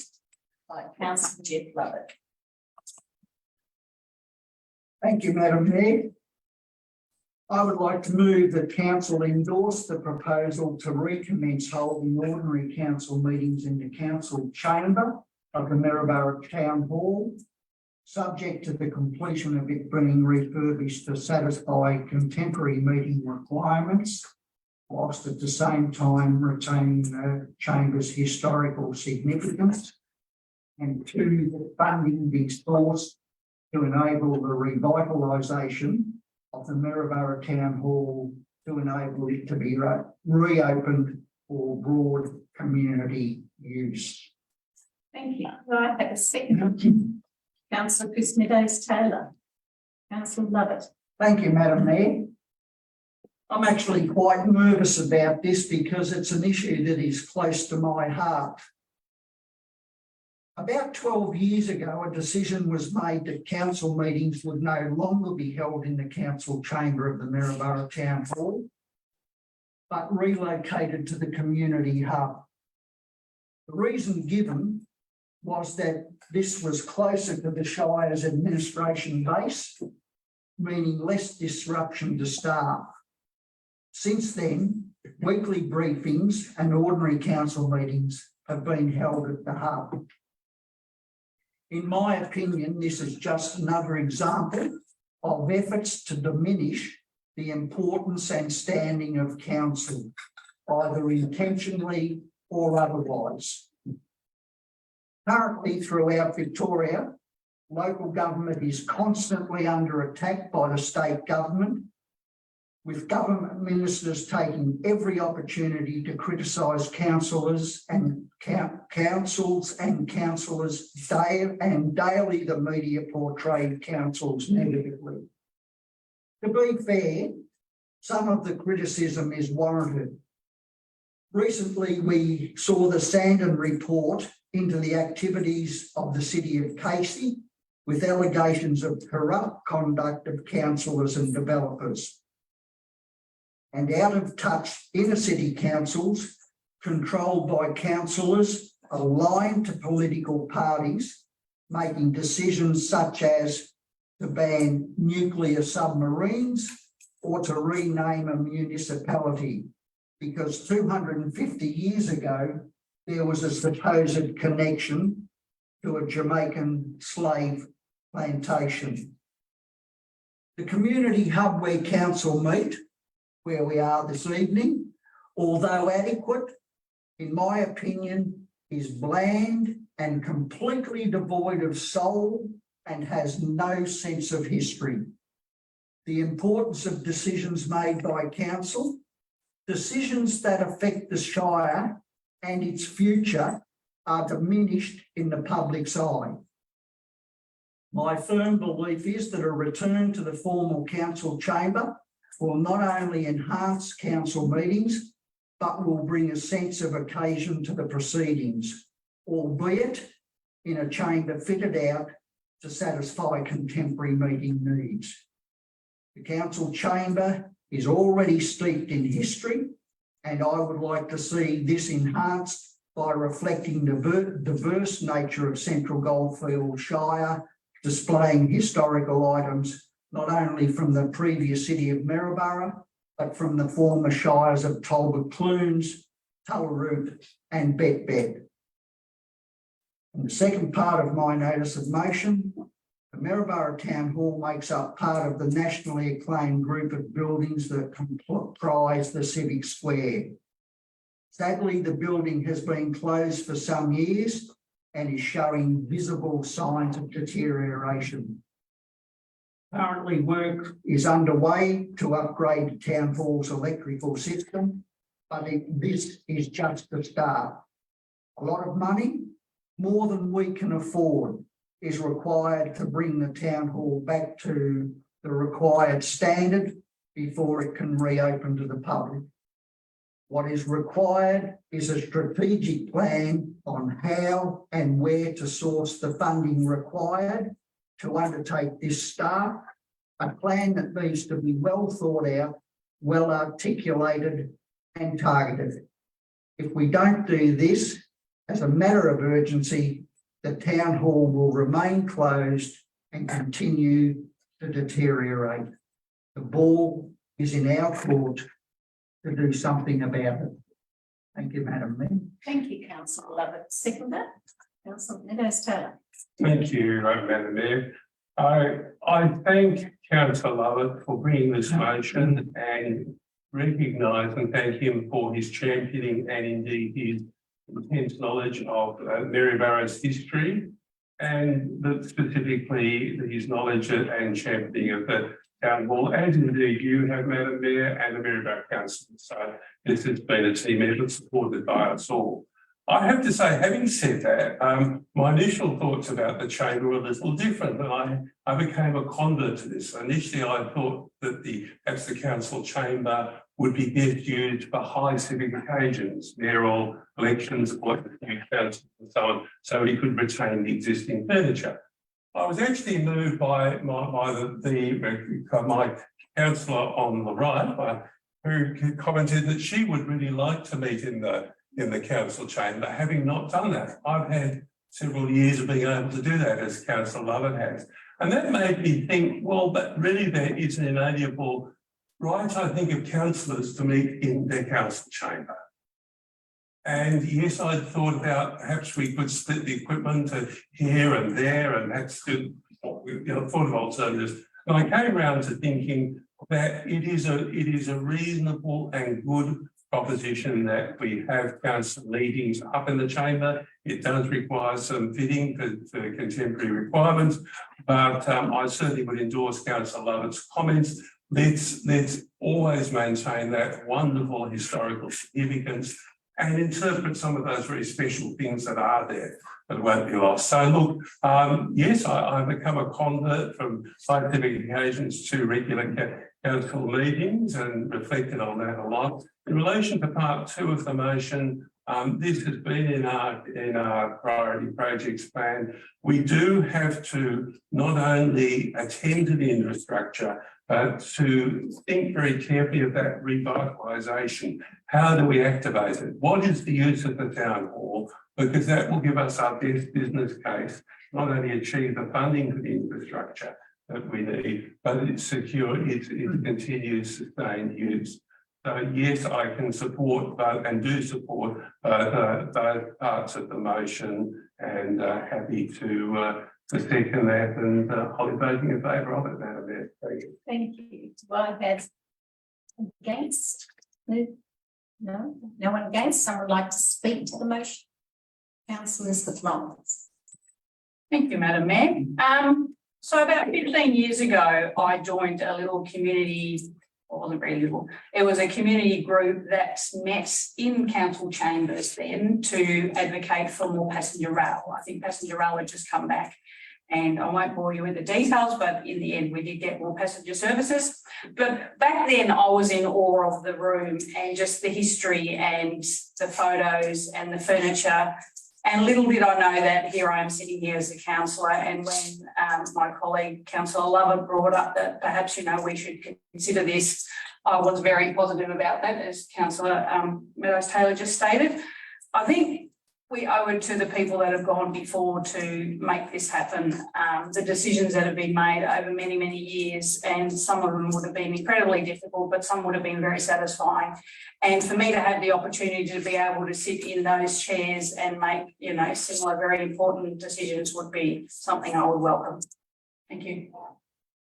S2: by Councillor Jeff Lovett.
S6: Thank you, Madam Mayor. I would like to move that council endorse the proposal to recommence holding ordinary council meetings in the council chamber of the Maryborough Town Hall, subject to the completion of it being refurbished to satisfy contemporary meeting requirements, whilst at the same time retaining the chamber's historical significance. And two, that funding be sourced to enable the revitalisation of the Maryborough Town Hall to enable it to be reopened for broad community use.
S1: Thank you. Right, I have a second. Councillor Chris Meadows Taylor. Councillor Lovett.
S6: Thank you, Madam Mayor. I'm actually quite nervous about this because it's an issue that is close to my heart. About 12 years ago, a decision was made that council meetings would no longer be held in the council chamber of the Maryborough Town Hall, but relocated to the community hub. The reason given was that this was closer to the Shire's administration base, meaning less disruption to staff. Since then, weekly briefings and ordinary council meetings have been held at the hub. In my opinion, this is just another example of efforts to diminish the importance and standing of council, either intentionally or otherwise. Currently, throughout Victoria, local government is constantly under attack by the state government, with government ministers taking every opportunity to criticise councillors and councils and councillors daily the media portrayed councils negatively. To be fair, some of the criticism is warranted. Recently, we saw the Sandon report into the activities of the City of Casey with allegations of corrupt conduct of councillors and developers. And out of touch inner city councils controlled by councillors aligned to political parties, making decisions such as to ban nuclear submarines or to rename a municipality, because 250 years ago, there was a supposed connection to a Jamaican slave plantation. The community hub where council meet, where we are this evening, although adequate, in my opinion, is bland and completely devoid of soul and has no sense of history. The importance of decisions made by council, decisions that affect the Shire and its future, are diminished in the public's eye. My firm belief is that a return to the formal council chamber will not only enhance council meetings, but will bring a sense of occasion to the proceedings, albeit in a chamber fitted out to satisfy contemporary meeting needs. The council chamber is already steeped in history, and I would like to see this enhanced by reflecting the diverse nature of Central Goldfields Shire, displaying historical items not only from the previous city of Maryborough, but from the former shires of Talbot Clunes, Tullaroop and Bet Bet. And the second part of my notice of motion The Maryborough Town Hall makes up part of the nationally acclaimed group of buildings that comprise the Civic Square. Sadly, the building has been closed for some years and is showing visible signs of deterioration. Currently, work is underway to upgrade the Town Hall's electrical system, but this is just the start. A lot of money, more than we can afford, is required to bring the Town Hall back to the required standard before it can reopen to the public. What is required is a strategic plan on how and where to source the funding required to undertake this start, a plan that needs to be well thought out, well articulated and targeted. If we don't do this, as a matter of urgency, the Town Hall will remain closed and continue to deteriorate. The ball is in our court to do something about it. Thank you, Madam Mayor.
S1: Thank you, councillor Lovett. Seconder, councillor Meadows Taylor.
S3: Thank you, Madam Mayor. I thank Councillor Lovett for bringing this motion and recognise and thank him for his championing and indeed his intense knowledge of Maryborough's history and specifically his knowledge and championing of the Town Hall, as indeed you have, Madam Mayor, and the Maryborough Council. So this has been a team effort supported by us all. I have to say, having said that, my initial thoughts about the chamber were a little different, and I became a convert to this. Initially, I thought that perhaps the council chamber would be best used for high civic occasions, mayoral elections, appointment of new council, and so on, so we could retain the existing furniture. I was actually moved by my councillor on the right, who commented that she would really like to meet in the council chamber, having not done that. I've had several years of being able to do that, as Councillor Lovett has. And that made me think, well, but really there is an inalienable right, I think, of councillors to meet in their council chamber. And yes, I thought about perhaps we could split the equipment to here and there, and that's good, thought of alternatives. And I came around to thinking that it is a reasonable and good proposition that we have council meetings up in the chamber. It does require some fitting for contemporary requirements, but I certainly would endorse Councillor Lovett's comments. Let's always maintain that wonderful historical significance and interpret some of those very special things that are there that won't be lost. So look, yes, I've become a convert from scientific occasions to regular council meetings and reflected on that a lot. In relation to part 2 of the motion, this has been in our priority projects plan. We do have to not only attend to the infrastructure, but to think very carefully of that revitalisation. How do we activate it? What is the use of the Town Hall? Because that will give us our best business case, not only achieve the funding for the infrastructure that we need, but it's secure its continued sustained use. So yes, I can support both and do support both parts of the motion, and happy to second that, and I'll be voting in favour of it, Madam Mayor. Thank you.
S1: Thank you. Do I have against? No, no one against. Someone would like to speak to the motion? Councillors, the floor.
S5: Thank you, Madam Mayor. So about 15 years ago, I joined a little community, well, it wasn't very little, it was a community group that met in council chambers then to advocate for more passenger rail. I think passenger rail had just come back, and I won't bore you with the details, but in the end we did get more passenger services. But back then I was in awe of the room and just the history and the photos and the furniture. And little did I know that here I am sitting here as a councillor, and when my colleague Councillor Lovett brought up that perhaps, we should consider this, I was very positive about that, as Councillor Meadows Taylor just stated. I think we owe it to the people that have gone before to make this happen. The decisions that have been made over many, many years, and some of them would have been incredibly difficult, but some would have been very satisfying. And for me to have the opportunity to be able to sit in those chairs and make, similar very important decisions would be something I would welcome. Thank you.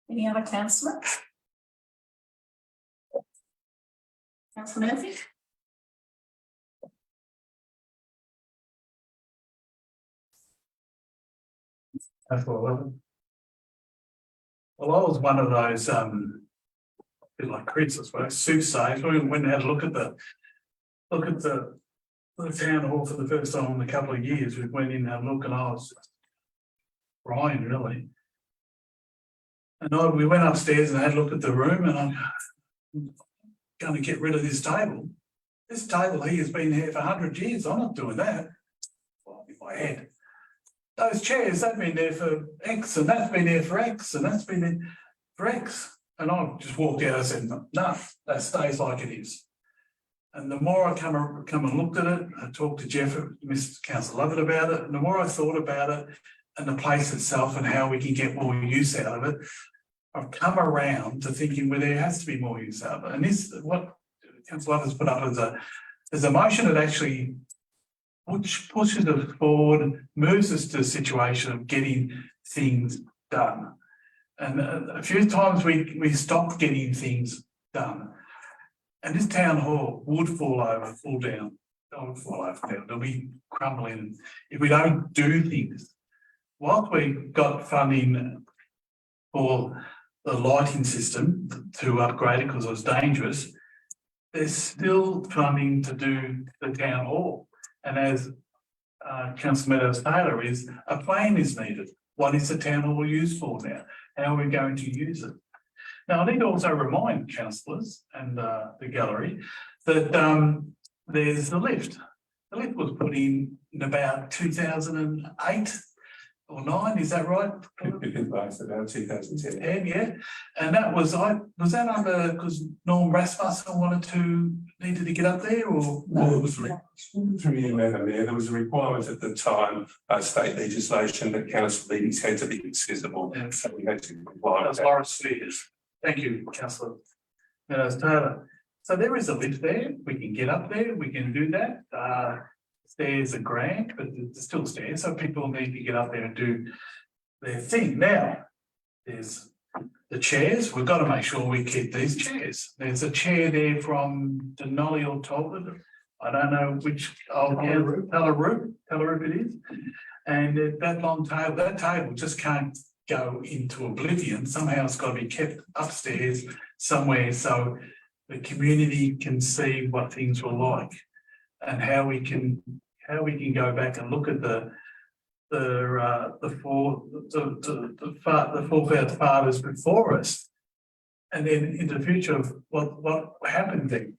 S5: Any other councillor? Councillor Murphy?
S4: That's what I love. Well, I was one of those, bit like Chris, I suppose, soothsayers, we went and had a look at the town hall for the first time in a couple of years. We went in and had a look and I was crying, really. And we went upstairs and had a look at the room and I'm going to get rid of this table. This table here has been here for 100 years. I'm not doing that. Well, in my head. Those chairs, they've been there for X and that's been there for X and that's been there for X. And I just walked out and said, no, that stays like it is. And the more I come and looked at it, I talked to Jeff, Mr. Councillor Lovett about it, and the more I thought about it and the place itself and how we can get more use out of it, I've come around to thinking well, there has to be more use out of it. And this, what Councillor Lovett has put up as a motion that actually pushes us forward, moves us to a situation of getting things done. And a few times we stopped getting things done. And this town hall would fall down. It'll be crumbling if we don't do things. Whilst we got funding for the lighting system to upgrade it because it was dangerous, there's still funding to do the town hall. And as Councillor Meadows-Taylor is, a plan is needed. What is the town hall used for now? How are we going to use it? Now, I need to also remind councillors and the gallery that there's the lift. The lift was put in about 2008 or 9, is that right?
S3: About 2010.
S4: Yeah, and that was that under because Norm Rasmussen needed to get up there, or
S3: Well, it was through you, Madam Mayor, there was a requirement at the time, state legislation that council meetings had to be accessible, so we had to comply with
S4: that's
S3: that.
S4: Lawrence Spears. Thank you, Councillor Meadows-Taylor. So there is a lift there. We can get up there. We can do that. Stairs are grand, but there's still stairs, so people need to get up there and do their thing. Now, there's the chairs. We've got to make sure we keep these chairs. There's a chair there from Denali or Talbot. I don't know which Tallaroop it is. And that long table, that table just can't go into oblivion. Somehow it's got to be kept upstairs somewhere so the community can see what things were like and how we can go back and look at the forefathers before us, and then in the future of what happened then.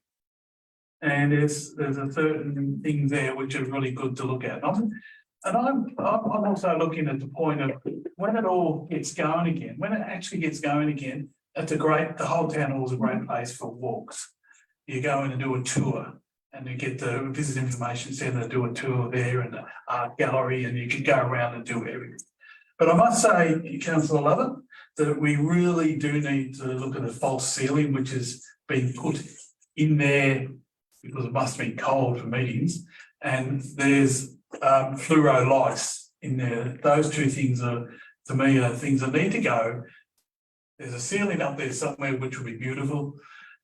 S4: And there's a certain thing there which are really good to look at. And I'm also looking at the point of when it all gets going again, when it actually gets going again, the whole town hall is a great place for walks. You go in and do a tour and you get the Visit Information Centre, do a tour there and the art gallery, and you can go around and do everything. But I must say, Councillor Lovett, that we really do need to look at the false ceiling, which has been put in there because it must have been cold for meetings. And there's fluoro lights in there. Those two things are, to me, are things that need to go. There's a ceiling up there somewhere which will be beautiful.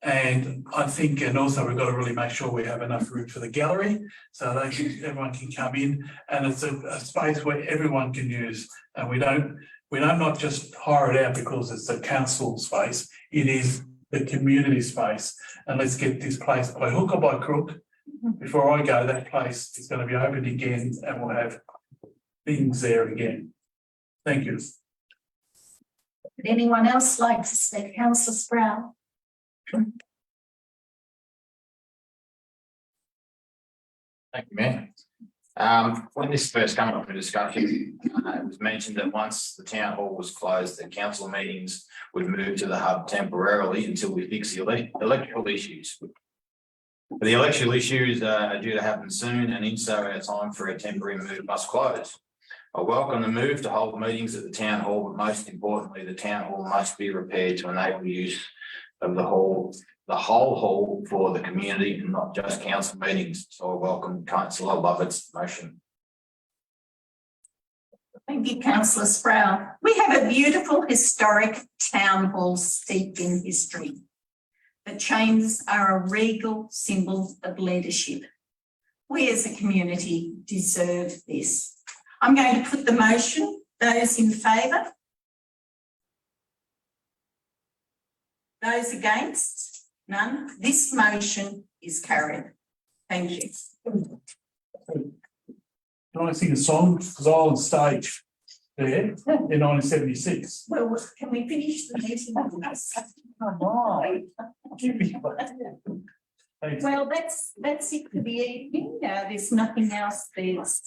S4: And I think, and also we've got to really make sure we have enough room for the gallery so everyone can come in, and it's a space where everyone can use. And we don't not just hire it out because it's a council space. It is the community space. And let's get this place by hook or by crook. Before I go, that place is going to be opened again and we'll have things there again. Thank you.
S1: Would anyone else like to speak? Councillor Sproul.
S7: Thank you, Mayor. When this first came up for discussion, it was mentioned that once the town hall was closed, the council meetings would move to the hub temporarily until we fix the electrical issues. The electrical issues are due to happen soon, and in so our time for a temporary move must close. I welcome the move to hold meetings at the town hall, but most importantly, the town hall must be repaired to enable use of the whole hall for the community and not just council meetings. So I welcome Councillor Lovett's motion.
S2: Thank you, councillor Sproul. We have a beautiful historic town hall steeped in history. The chambers are a regal symbol of leadership. We as a community deserve this. I'm going to put the motion. Those in favour? Those against? None. This motion is carried. Thank you.
S4: Can I sing a song? Because I was on stage there in 1976.
S2: Well, can we finish the meeting?
S4: Come on. Thanks.
S2: Well, that's it for the evening. There's nothing else. There's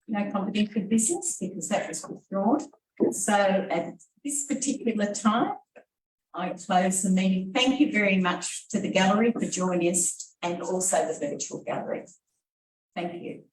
S2: no confidential business because that was withdrawn. So at this particular time, I close the meeting. Thank you very much to the gallery for joining us and also the virtual gallery. Thank you.